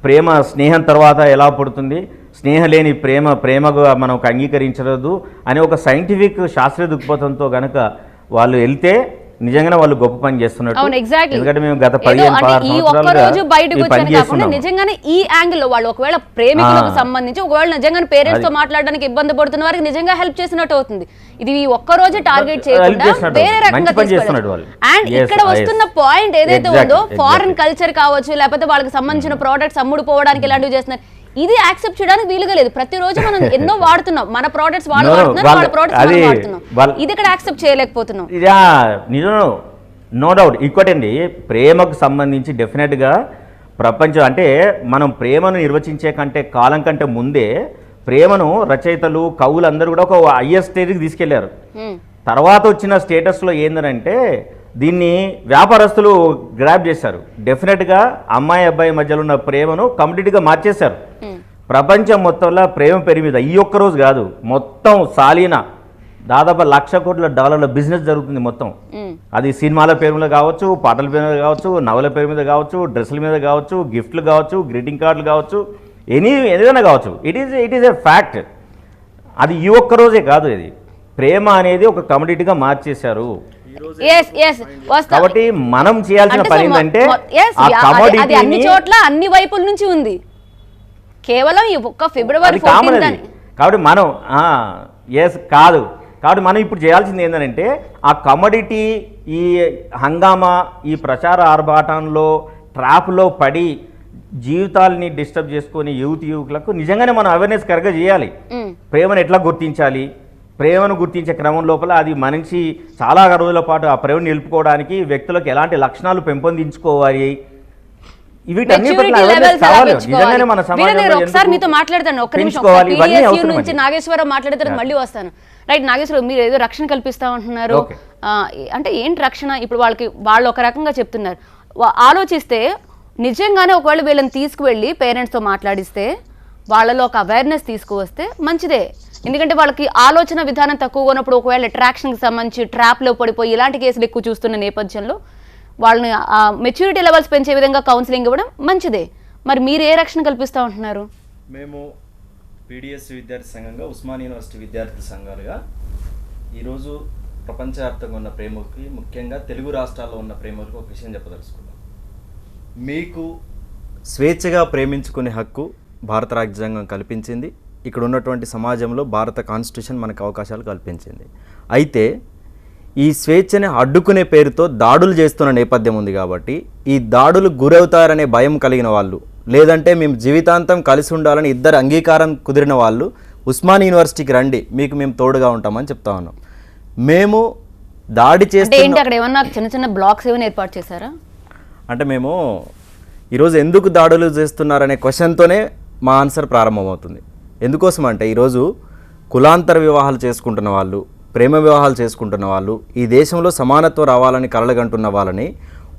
[SPEAKER 9] ప్రేమ స్నేహం తర్వాత ఎలా పుడుతుంది, స్నేహం లేని ప్రేమగా మనం అంగీకరించలేదు అనే ఒక సైంటిఫిక్ శాస్త్రీయ దృక్పథంతో కనుక వాళ్ళు వెళ్తే నిజంగానే వాళ్ళు గొప్ప పని చేస్తున్నారు. ఎందుకంటే మేము గత 15
[SPEAKER 1] నిజంగానే ఈ యాంగిల్ లో వాళ్ళు ఒకవేళ ప్రేమికులకు సంబంధించి ఒకవేళ నిజంగానే పేరెంట్స్ తో మాట్లాడడానికి ఇబ్బంది పడుతున్న వారికి నిజంగా హెల్ప్ చేసినట్టు అవుతుంది. ఇది ఈ ఒక్క రోజు టార్గెట్ చేయకుండా వేరే రకంగా తీసుకెళ్ళారు. అండ్ ఇక్కడ వస్తున్న పాయింట్ ఏదైతే ఉందో, ఫారెన్ కల్చర్ కావచ్చు, లేకపోతే వాళ్ళకి సంబంధించిన ప్రోడక్ట్స్ అమ్ముడు పోవడానికి ఇలాంటివి చేస్తున్నారు. ఇది యాక్సెప్ట్ చేయడానికి వీలుగా లేదు. ప్రతిరోజు మనం ఎన్నో వాడుతున్నాం, మన ప్రోడక్ట్స్ వాళ్ళు వాడుతున్నారు, వాళ్ళ ప్రోడక్ట్స్ మనం వాడుతున్నాం. ఇది ఇక్కడ యాక్సెప్ట్ చేయలేకపోతున్నాం.
[SPEAKER 9] No doubt. ఇంకోటండి, ప్రేమకు సంబంధించి డెఫినెట్గా ప్రపంచం అంటే మనం ప్రేమను నిర్వచించే కాలం కంటే ముందే ప్రేమను రచయితలు, కవులు అందరూ కూడా ఒక హైయెస్ట్ స్టేజ్కి తీసుకెళ్లారు. తర్వాత వచ్చిన స్టేటస్లో ఏంటంటే దీన్ని వ్యాపారస్తులు గ్రాప్ చేశారు. డెఫినెట్గా అమ్మాయి అబ్బాయి మధ్యలో ఉన్న ప్రేమను కంప్లీట్గా మార్చేశారు. ప్రపంచం మొత్తంలో ప్రేమ పెరిమిద ఈ ఒక్కరోజు కాదు, మొత్తం సాలీన దాదాపు $1,00,000 కోట్ల బిజినెస్ జరుగుతుంది మొత్తం. అది సినిమాల పేరు మీద కావచ్చు, పాటల పేరు మీద కావచ్చు, నవల పేరు మీద కావచ్చు, డ్రెస్సుల మీద కావచ్చు, గిఫ్ట్లు కావచ్చు, గ్రీటింగ్ కార్డులు కావచ్చు, ఏదైనా కావచ్చు. It is a fact. అది ఈ ఒక్క రోజే కాదు, ఇది ప్రేమ అనేది ఒక కమోడిటీగా మార్చేశారు. కాబట్టి మనం చేయాల్సిన పని ఏంటంటే
[SPEAKER 1] అది అన్ని చోట్ల అన్ని వైపుల నుంచి ఉంది, కేవలం ఈ ఒక్క ఫిబ్రవరి 14
[SPEAKER 9] కాబట్టి మనం కాదు. కాబట్టి మనం ఇప్పుడు చేయాల్సింది ఏంటంటే ఆ కమోడిటీ, ఈ హంగామా, ఈ ప్రచార ఆర్భాటంలో ట్రాప్లో పడి జీవితాలని డిస్టర్బ్ చేసుకొని యువకులకు నిజంగానే మనం అవేర్నెస్ కరెక్ట్గా చేయాలి. ప్రేమను ఎట్లా గుర్తించాలి, ప్రేమను గుర్తించే క్రమం లోపల అది మనిషి చాలా రోజుల పాటు ఆ ప్రేమను నిలుపుకోవడానికి వ్యక్తులకు ఎలాంటి లక్షణాలు పెంపొందించుకోవాలి,
[SPEAKER 1] ఒకసారి మీతో మాట్లాడతాను, ఒక్క నిమిషం నుంచి నాగేశ్వరరావు మాట్లాడతారు, మళ్ళీ వస్తాను. రైట్ నాగేశ్వరరావు, మీరు ఏదో రక్షణ కల్పిస్తా ఉంటున్నారు, అంటే ఏంటి రక్షణ? ఇప్పుడు వాళ్ళు ఒక రకంగా చెప్తున్నారు. ఆలోచిస్తే నిజంగానే ఒకవేళ వీళ్ళని తీసుకువెళ్ళి పేరెంట్స్తో మాట్లాడిస్తే, వాళ్ళలో ఒక అవేర్నెస్ తీసుకువస్తే మంచిదే. ఎందుకంటే వాళ్ళకి ఆలోచన విధానం తక్కువగా ఉన్నప్పుడు ఒకవేళ అట్రాక్షన్కి సంబంధించి ట్రాప్లో పడిపోయి ఇలాంటి కేసులు ఎక్కువ చూస్తున్న నేపథ్యంలో వాళ్ళని మెచ్యూరిటీ లెవెల్స్ పెంచే విధంగా కౌన్సిలింగ్ ఇవ్వడం మంచిదే. మరి మీరు ఏ రక్షణ కల్పిస్తూ ఉంటున్నారు?
[SPEAKER 10] మేము పీడిఎస్ విద్యార్థి సంఘంగా, ఉస్మాన్ యూనివర్సిటీ విద్యార్థి సంఘాలుగా ఈరోజు ప్రపంచవ్యాప్తంగా ఉన్న ప్రేమకి, ముఖ్యంగా తెలుగు రాష్ట్రాల్లో ఉన్న ప్రేమలకు ఒక విషయం చెప్పదలుచుకున్నాం. మీకు స్వేచ్ఛగా ప్రేమించుకునే హక్కు భారత రాజ్యాంగం కల్పించింది. ఇక్కడ ఉన్నటువంటి సమాజంలో భారత కాన్స్టిట్యూషన్ మనకు అవకాశాలు కల్పించింది. అయితే ఈ స్వేచ్ఛని అడ్డుకునే పేరుతో దాడులు చేస్తున్న నేపథ్యం ఉంది. కాబట్టి ఈ దాడులు గురవుతారనే భయం కలిగిన వాళ్ళు, లేదంటే మేము జీవితాంతం కలిసి ఉండాలని ఇద్దరు అంగీకారం కుదిరిన వాళ్ళు ఉస్మాన్ యూనివర్సిటీకి రండి, మీకు మేము తోడుగా ఉంటామని చెప్తా ఉన్నాం. మేము దాడి చేస్తే
[SPEAKER 1] చిన్న చిన్న బ్లాక్స్ ఏమైనా ఏర్పాటు చేశారా?
[SPEAKER 10] అంటే మేము ఈరోజు ఎందుకు దాడులు చేస్తున్నారనే క్వశ్చన్తోనే మా ఆన్సర్ ప్రారంభమవుతుంది. ఎందుకోసం అంటే ఈరోజు కులాంతర వివాహాలు చేసుకుంటున్న వాళ్ళు, ప్రేమ వివాహాలు చేసుకుంటున్న వాళ్ళు, ఈ దేశంలో సమానత్వం రావాలని కలలుగంటున్న వాళ్ళని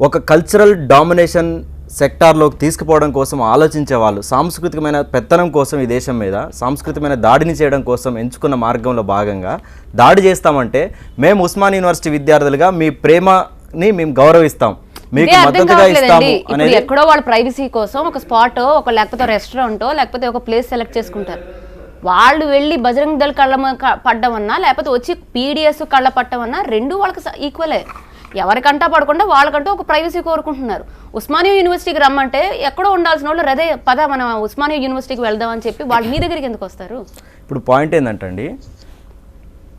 [SPEAKER 10] ఒక కల్చరల్ డామినేషన్ సెక్టార్లోకి తీసుకుపోవడం కోసం ఆలోచించే వాళ్ళు, సాంస్కృతికమైన పెత్తనం కోసం ఈ దేశం మీద సాంస్కృతికమైన దాడిని చేయడం కోసం ఎంచుకున్న మార్గంలో భాగంగా దాడి చేస్తామంటే, మేము ఉస్మాన్ యూనివర్సిటీ విద్యార్థులుగా మీ ప్రేమని మేము గౌరవిస్తాం, మీకు మద్దతుగా ఇస్తాము అనేది.
[SPEAKER 1] ఎక్కడో వాళ్ళ ప్రైవసీ కోసం ఒక స్పాట్, ఒక లేకపోతే రెస్టారెంట్, లేకపోతే ఒక ప్లేస్ సెలెక్ట్ చేసుకుంటారు. వాళ్ళు వెళ్ళి బజరంగ్ దళ్ కళ్ళ పడ్డమన్నా, లేకపోతే వచ్చి పీడిఎస్ కళ్ళ పట్టమన్నా రెండు వాళ్ళకి ఈక్వలే. ఎవరికంటా పడకుండా వాళ్ళకంటూ ఒక ప్రైవసీ కోరుకుంటున్నారు. ఉస్మానియా యూనివర్సిటీకి రమ్మంటే ఎక్కడో ఉండాల్సిన వాళ్ళు అదే పద మనం ఉస్మానియా యూనివర్సిటీకి వెళ్దామని చెప్పి వాళ్ళు మీ దగ్గరికి ఎందుకు వస్తారు?
[SPEAKER 10] ఇప్పుడు పాయింట్ ఏంటంటే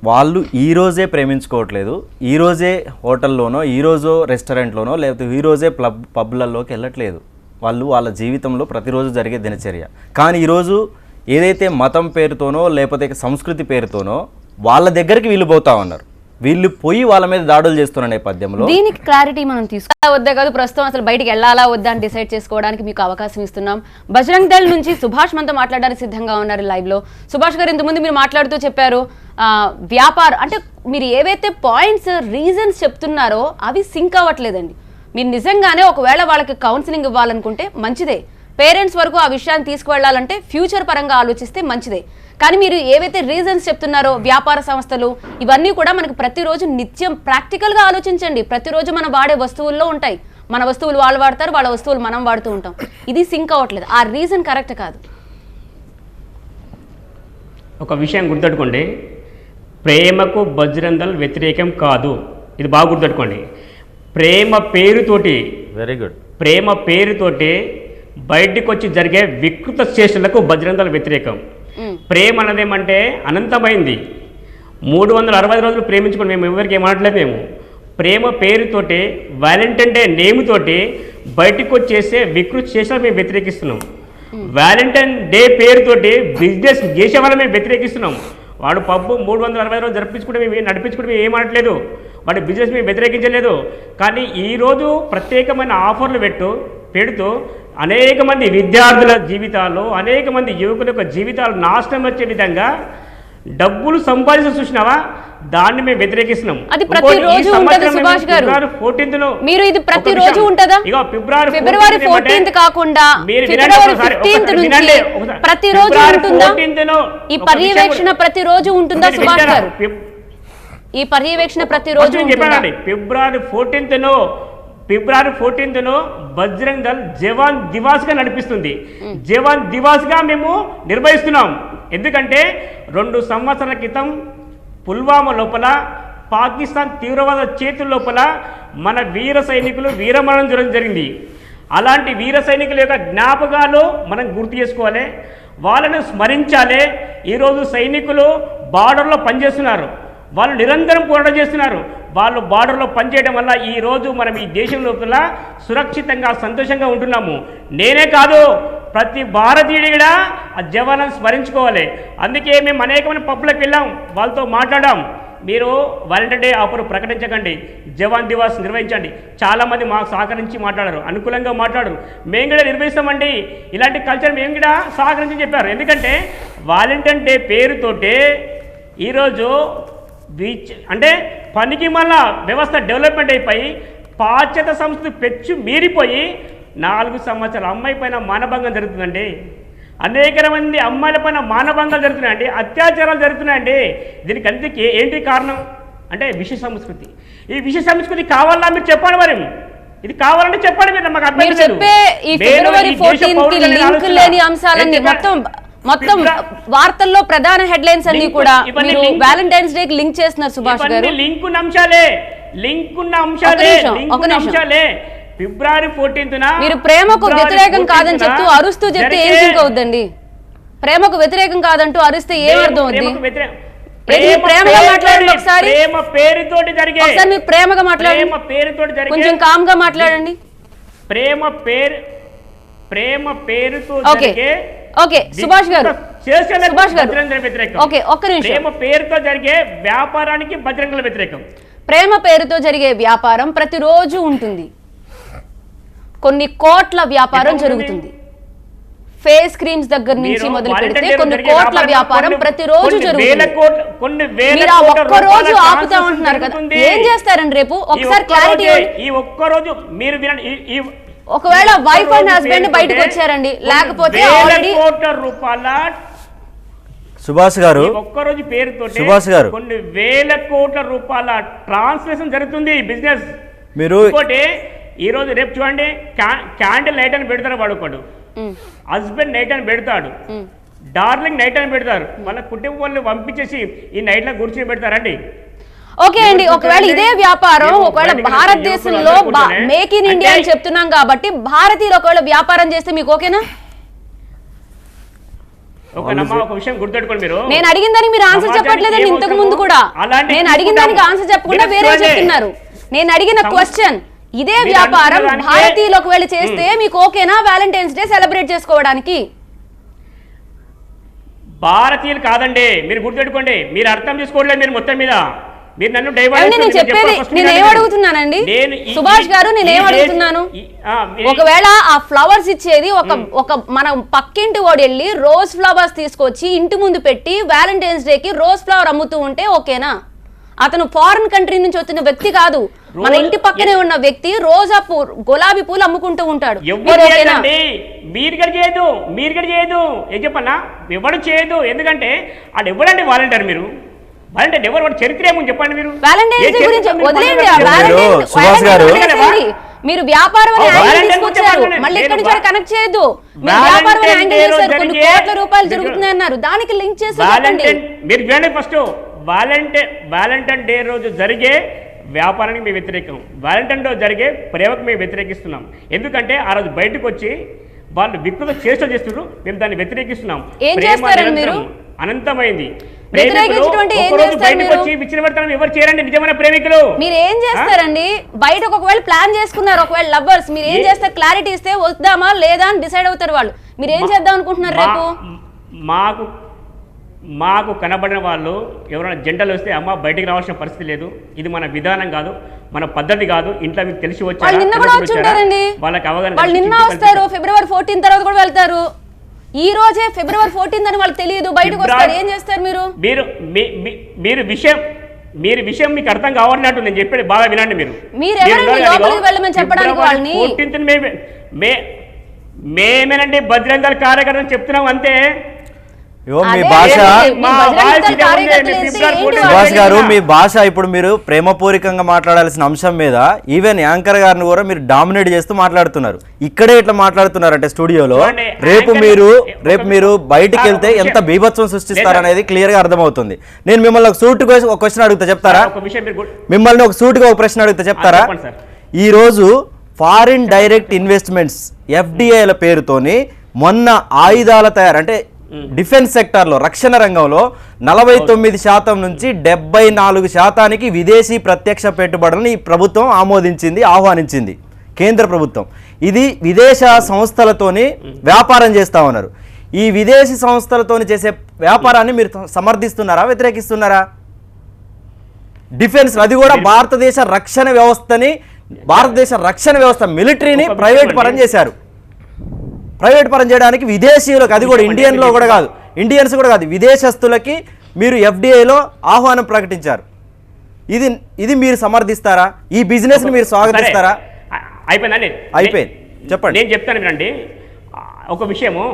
[SPEAKER 10] వాళ్ళు ఈరోజే ప్రేమించుకోవట్లేదు, ఈరోజే హోటల్లోనో, ఈరోజు రెస్టారెంట్లోనో, లేకపోతే ఈరోజే పబ్లలోకి వెళ్ళట్లేదు. వాళ్ళు వాళ్ళ జీవితంలో ప్రతిరోజు జరిగే దినచర్య. కానీ ఈరోజు ఏదైతే మతం పేరుతోనో లేకపోతే సంస్కృతి పేరుతోనో వాళ్ళ దగ్గరికి వీళ్ళు పోతా ఉన్నారు. వీళ్ళు పోయి వాళ్ళ మీద దాడులు చేస్తున్న నేపథ్యంలో
[SPEAKER 1] దీనికి క్లారిటీ మనం తీసుకోవాలి వద్దా కాదు. ప్రస్తుతం అసలు బయటికి వెళ్ళాలా వద్దా అని డిసైడ్ చేసుకోవడానికి మీకు అవకాశం ఇస్తున్నాం. బజరంగ్ దళ్ నుంచి సుభాష్ మనతో మాట్లాడడానికి సిద్ధంగా ఉన్నారు లైవ్ లో. సుభాష్ గారు, ఇంతకుముందు మీరు మాట్లాడుతూ చెప్పారు వ్యాపారం అంటే మీరు ఏవైతే పాయింట్స్ రీజన్స్ చెప్తున్నారో అవి సింక్ అవ్వట్లేదండి. మీరు నిజంగానే ఒకవేళ వాళ్ళకి కౌన్సిలింగ్ ఇవ్వాలనుకుంటే మంచిదే, పేరెంట్స్ వరకు ఆ విషయాన్ని తీసుకువెళ్ళాలంటే ఫ్యూచర్ పరంగా ఆలోచిస్తే మంచిదే. కానీ మీరు ఏవైతే రీజన్స్ చెప్తున్నారో వ్యాపార సంస్థలు ఇవన్నీ కూడా మనకు ప్రతిరోజు నిత్యం ప్రాక్టికల్గా ఆలోచించండి. ప్రతిరోజు మనం వాడే వస్తువుల్లో ఉంటాయి, మన వస్తువులు వాళ్ళు వాడతారు, వాళ్ళ వస్తువులు మనం వాడుతూ ఉంటాం. ఇది సింక్ అవ్వట్లేదు, ఆ రీజన్ కరెక్ట్ కాదు.
[SPEAKER 2] ఒక విషయం గుర్తుపెట్టుకోండి, ప్రేమకు బజరంగ్ దళ్ వ్యతిరేకం కాదు. ఇది బాగా గుర్తుపెట్టుకోండి. ప్రేమ పేరుతోటి,
[SPEAKER 9] వెరీ గుడ్,
[SPEAKER 2] ప్రేమ పేరుతోటి బయటికి వచ్చి జరిగే వికృత చేష్టలకు బజరంగ్ దళ్ వ్యతిరేకం. ప్రేమ అన్నదేమంటే అనంతమైంది. 365 రోజులు ప్రేమించుకుని మేము ఎవరికి ఏమనట్లేదు. మేము ప్రేమ పేరుతోటి వ్యాలంటైన్ డే నేమ్ తోటి బయటికి వచ్చేసే వికృత చేష్టలు మేము వ్యతిరేకిస్తున్నాం. వ్యాలంటైన్ డే పేరుతోటి బిజినెస్ చేసే వాళ్ళని మేము వ్యతిరేకిస్తున్నాం. వాడు పబ్బు 365 రోజులు జరిపించుకుంటే మేము నడిపించుకుంటే మేము ఏమనట్లేదు, వాడి బిజినెస్ మేము వ్యతిరేకించలేదు. కానీ ఈరోజు ప్రత్యేకమైన ఆఫర్లు పెడుతూ అనేక మంది విద్యార్థుల జీవితాల్లో, అనేక మంది యువకుల యొక్క జీవితాలు నాశనం వచ్చే విధంగా డబ్బులు సంపాదించడం చూసినావా, దాన్ని మేము వ్యతిరేకిస్తున్నాం.
[SPEAKER 1] అది ప్రతిరోజు ఉంటది సుభాష్ గారు. మీరు ఇది ప్రతిరోజు ఉంటదా? ఫిబ్రవరి 14th కాకుండా ఫిబ్రవరి 15th నుంచి ప్రతిరోజు ఉంటుందా? ఈ పర్యవేక్షణ ప్రతిరోజు ఉంటుందా సుభాష్ గారు? ఈ పర్యవేక్షణ ప్రతిరోజు
[SPEAKER 2] చెప్పానండి. ఫిబ్రవరి 14న బజరంగ్ దళ్ జవాన్ దివాస్గా నడిపిస్తుంది. జవాన్ దివాస్గా మేము నిర్వహిస్తున్నాం. ఎందుకంటే 2 సంవత్సరాల క్రితం పుల్వామా లోపల పాకిస్తాన్ తీవ్రవాద చేతుల లోపల మన వీర సైనికులు వీరమరణం జరిగింది. అలాంటి వీర సైనికుల యొక్క జ్ఞాపకాలు మనం గుర్తు చేసుకోవాలి, వాళ్ళను స్మరించాలి. ఈరోజు సైనికులు బార్డర్లో పనిచేస్తున్నారు, వాళ్ళు నిరంతరం పోరాటం చేస్తున్నారు. వాళ్ళు బార్డర్లో పనిచేయడం వల్ల ఈరోజు మనం ఈ దేశం లోపల సురక్షితంగా సంతోషంగా ఉంటున్నాము. నేనే కాదు, ప్రతి భారతీయుడు కూడా ఆ జవాన్లను స్మరించుకోవాలి. అందుకే మేము అనేకమైన పబ్లకు వెళ్ళాం, వాళ్ళతో మాట్లాడాం. మీరు వాలంటీర్ డే ఆఫర్ ప్రకటించకండి, జవాన్ దివాస్ నిర్వహించండి. చాలామంది మాకు సహకరించి మాట్లాడారు, అనుకూలంగా మాట్లాడారు. మేము కూడా నిర్వహిస్తామండి, ఇలాంటి కల్చర్ మేము కూడా సహకరించి చెప్పారు. ఎందుకంటే వాలంటీర్ డే పేరుతోటే ఈరోజు అంటే పనికి మళ్ళా వ్యవస్థ డెవలప్మెంట్ అయిపోయి పాశ్చాత్య సంస్కృతి పెచ్చు మీరిపోయి 4 సంవత్సరాల అమ్మాయి పైన మానభంగం జరుగుతుందండి. అనేక మంది అమ్మాయిల పైన మానభంగాలు జరుగుతున్నాయండి, అత్యాచారాలు జరుగుతున్నాయండి. దీనికి అందుకే ఏంటి కారణం అంటే విష సంస్కృతి. ఈ విష సంస్కృతి కావాలా మీరు చెప్పండి, మరి ఇది కావాలంటే చెప్పండి. మీరు మాకు అర్థం
[SPEAKER 1] చెప్పే ఈ ఫిబ్రవరి 14 లింక్ లేని అంశాలన్నీ మొత్తం వార్తల్లో ప్రధాన హెడ్లైన్స్ అన్ని కూడా మీరు వ్యాలంటైన్స్ డే కి లింక్ చేస్తున్నారు సుభాష్ గారు.
[SPEAKER 2] లింక్ ఉన్న అంశాలే ఫిబ్రవరి 14న
[SPEAKER 1] మీరు ప్రేమకు వ్యతిరేకం కాదని చెప్తూ అరుస్తూ చెప్తే ఏం సింక్ అవుద్దండి? ప్రేమకు వ్యతిరేకం కాదంటూ అరిస్తే ఏం అర్థం అవుద్ది? ప్రేమగా మాట్లాడండి ఒకసారి.
[SPEAKER 2] ప్రేమ పేరుతోటి జరిగే
[SPEAKER 1] ఒకసారి మీరు ప్రేమగా మాట్లాడండి, కొంచెం కామ్ గా మాట్లాడండి.
[SPEAKER 2] ప్రేమ పేరుతో జరిగే
[SPEAKER 1] ఓకే సుభాష్ గారు, ఓకే ఒక్క నిమిషం.
[SPEAKER 2] ప్రేమ పేరుతో జరిగే వ్యాపారానికి బజరంగుల వ్యతిరేకం.
[SPEAKER 1] ప్రేమ పేరుతో జరిగే వ్యాపారం ప్రతిరోజు ఉంటుంది, కొన్ని కోట్ల వ్యాపారం జరుగుతుంది. ఫేస్ క్రీమ్స్ దగ్గర నుంచి మొదలు పెడితే కొన్ని కోట్ల వ్యాపారం ప్రతిరోజు జరుగుతుంది. మీరు ఆ ఒక్కరోజు ఆపుతా ఉంటున్నారు కదా, ఏం చేస్తారండి రేపు? ఒకసారి క్లారిటీ.
[SPEAKER 2] ఈ ఒక్కరోజు మీరు
[SPEAKER 1] ఒకవేళ వైఫ్ అండ్ హస్బెండ్ బయటకు వచ్చారండి, లేకపోతే
[SPEAKER 10] సుభాష్ గారు
[SPEAKER 2] ఒక్కరోజు పేరుతో
[SPEAKER 10] సుభాష్ గారు
[SPEAKER 2] కొన్ని వేల కోట్ల రూపాయల ట్రాన్స్లేషన్ జరుగుతుంది బిజినెస్.
[SPEAKER 10] మీరు
[SPEAKER 2] ఇంకోటి ఈ రోజు రేపు చూడండి, క్యాండిల్ నైట్ అని పెడతారు వాడుకోడు, హస్బెండ్ నైట్ అని పెడతాడు, డార్లింగ్ నైట్ అని పెడతారు. మన కుటుంబం వాళ్ళు పంపించేసి ఈ నైట్ లో కూర్చొని పెడతారండి.
[SPEAKER 1] ఓకే అండి, ఒకవేళ ఇదే వ్యాపారం ఒకవేళ భారతదేశంలో మేక్ ఇన్ ఇండియా అని చెప్తున్నాం కాబట్టి భారతీయులు ఒకవేళ వ్యాపారం చేస్తే మీకు ఓకేనా?
[SPEAKER 2] ఒక విషయం గుర్తుపెట్టుకోండి, మీరు
[SPEAKER 1] నేను అడిగిన దానికి మీరు ఆన్సర్ చెప్పట్లేదండి. ఇంతకు ముందు కూడా నేను అడిగిన దానికి ఆన్సర్ చెప్పకుండా వేరే చెప్తున్నారు. నేను అడిగిన క్వశ్చన్, ఇదే వ్యాపారం భారతీయులు ఒకవేళ చేస్తే మీకు ఓకేనా వ్యాలంటైన్స్ డే సెలబ్రేట్ చేసుకోవడానికి?
[SPEAKER 2] భారతీయులు కాదండి, మీరు గుర్తుపెట్టుకోండి. మీరు అర్థం చేసుకోవట్లేదు మీరు మొత్తం మీద. మీరు నన్ను
[SPEAKER 1] నేను చెప్పేది నేను ఏం అడుగుతున్నానండి సుభాష్ గారు, నేను ఏం అడుగుతున్నాను, ఒకవేళ ఆ ఫ్లవర్స్ ఇచ్చేది ఒక మన పక్కింటి వాడు వెళ్ళి రోజ్ ఫ్లవర్స్ తీసుకొచ్చి ఇంటి ముందు పెట్టి వ్యాలంటైన్స్ డే కి రోజ్ ఫ్లవర్ అమ్ముతూ ఉంటే ఓకేనా? అతను ఫారిన్ కంట్రీ నుంచి వచ్చిన వ్యక్తి కాదు, మన ఇంటి పక్కనే ఉన్న వ్యక్తి రోజా గులాబీ పూలు అమ్ముకుంటూ ఉంటాడు.
[SPEAKER 2] మీరు చేయదు ఏం చెప్పన్నా, ఎవరు చేయదు. ఎందుకంటే అది ఎవరండి వాలంటీర్? మీరు వాలంటీర్ ఎవరు? వాడు చరిత్ర ఏముంది చెప్పండి. మీరు
[SPEAKER 1] వ్యాలంటైన్స్ డే గురించి వదిలేండి, మీరు వ్యాపారం తీసుకొచ్చారు, మళ్ళీ ఇక్కడి నుంచి కనెక్ట్ చేయొద్దు. వ్యాపారం కొన్ని కోట్ల రూపాయలు జరుగుతున్నాయి అన్నారు, దానికి లింక్ చేసి
[SPEAKER 2] మీరు చూడండి. ఫస్ట్ వాలంటీర్ డే రోజు జరిగే వ్యాపారానికి మేము వ్యతిరేకం, వాలంటీర్ డే జరిగే ప్రేమకు మేము వ్యతిరేకిస్తున్నాం. ఎందుకంటే ఆ రోజు బయటకు వచ్చి వాళ్ళు వికృత చేష్టలు చేస్తున్నారు, మేము దాన్ని వ్యతిరేకిస్తున్నాం. అనంతమైంది. ఎవరు చేయరండి నిజమైన ప్రేమికులు.
[SPEAKER 1] మీరు ఏం చేస్తారండి? బయటకు ఒకవేళ ప్లాన్ చేసుకున్నారు, ఒకవేళ లవర్స్, మీరు ఏం చేస్తారు? క్లారిటీ ఇస్తే వద్దామా లేదా అని డిసైడ్ అవుతారు వాళ్ళు. మీరు ఏం చేద్దాం అనుకుంటున్నారు రేపు?
[SPEAKER 2] మాకు కనబడిన వాళ్ళు ఎవరైనా జంటలు వస్తే అమ్మ బయటికి రావాల్సిన పరిస్థితి లేదు, ఇది మన విధానం కాదు, మన పద్ధతి కాదు, ఇంట్లో మీకు తెలిసి వచ్చారు, వాళ్ళకి అవగాహన.
[SPEAKER 1] వాళ్ళు నిన్న వస్తారు, ఫిబ్రవరి 14 తర్వాత కూడా వెళ్తారు. ఈ రోజే ఫిబ్రవరి 14 అని వాళ్ళకి తెలియదు, బయటకు వస్తారు. ఏం చేస్తారు
[SPEAKER 2] మీరు విషయం మీకు అర్థం కావాలన్నట్టు నేను చెప్పేది బాగా వినండి.
[SPEAKER 1] మీరు లోపలికి వెళ్ళమని చెప్పడానికి వాళ్ళని
[SPEAKER 2] 14th మేమేనండి బజరంగ దళ కార్యకర్తలు చెప్తున్నాం అంతే.
[SPEAKER 11] ఇగో మీ
[SPEAKER 1] అదే
[SPEAKER 11] భాష
[SPEAKER 1] మీ బజరంగ దళ కార్యకర్తలు వేస్తే ఏంటి
[SPEAKER 11] సుభాష్ గారు
[SPEAKER 1] వాళ్ళు?
[SPEAKER 11] మీ భాష ఇప్పుడు మీరు ప్రేమపూరికంగా మాట్లాడాల్సిన అంశం మీద ఈవెన్ యాంకర్ గారిని కూడా మీరు డామినేట్ చేస్తూ మాట్లాడుతున్నారు. ఇక్కడే ఇట్లా మాట్లాడుతున్నారంటే స్టూడియోలో రేపు మీరు బయటికి వెళ్తే ఎంత బీభత్సం సృష్టిస్తారనేది క్లియర్ గా అర్థమవుతుంది. నేను మిమ్మల్ని ఒక సూటుగా ఒక క్వశ్చన్ అడుగుతా చెప్తారా? మిమ్మల్ని ఒక సూటుగా ఒక ప్రశ్న అడుగుతా చెప్తారా? ఈ రోజు ఫారిన్ డైరెక్ట్ ఇన్వెస్ట్మెంట్స్ ఎఫ్డిఐల పేరుతోని మొన్న ఆయుధాల తయారు అంటే డిఫెన్స్ సెక్టార్లో రక్షణ రంగంలో 49% నుంచి 74% విదేశీ ప్రత్యక్ష పెట్టుబడులను ఈ ప్రభుత్వం ఆహ్వానించింది కేంద్ర ప్రభుత్వం. ఇది విదేశ సంస్థలతోని వ్యాపారం చేస్తా ఉన్నారు. ఈ విదేశీ సంస్థలతోని చేసే వ్యాపారాన్ని మీరు సమర్థిస్తున్నారా, వ్యతిరేకిస్తున్నారా? డిఫెన్స్ అది కూడా భారతదేశ రక్షణ వ్యవస్థ మిలిటరీని ప్రైవేట్ పరం చేశారు. ప్రైవేట్ పరం చేయడానికి విదేశీయులకు, అది కూడా ఇండియన్స్ కూడా కాదు విదేశస్తులకి మీరు ఎఫ్డిఐలో ఆహ్వానం ప్రకటించారు. ఇది మీరు సమర్థిస్తారా? ఈ బిజినెస్ ని మీరు స్వాగతిస్తారా? అయిపోయింది చెప్పండి.
[SPEAKER 2] నేను చెప్తాను వినండి ఒక విషయము.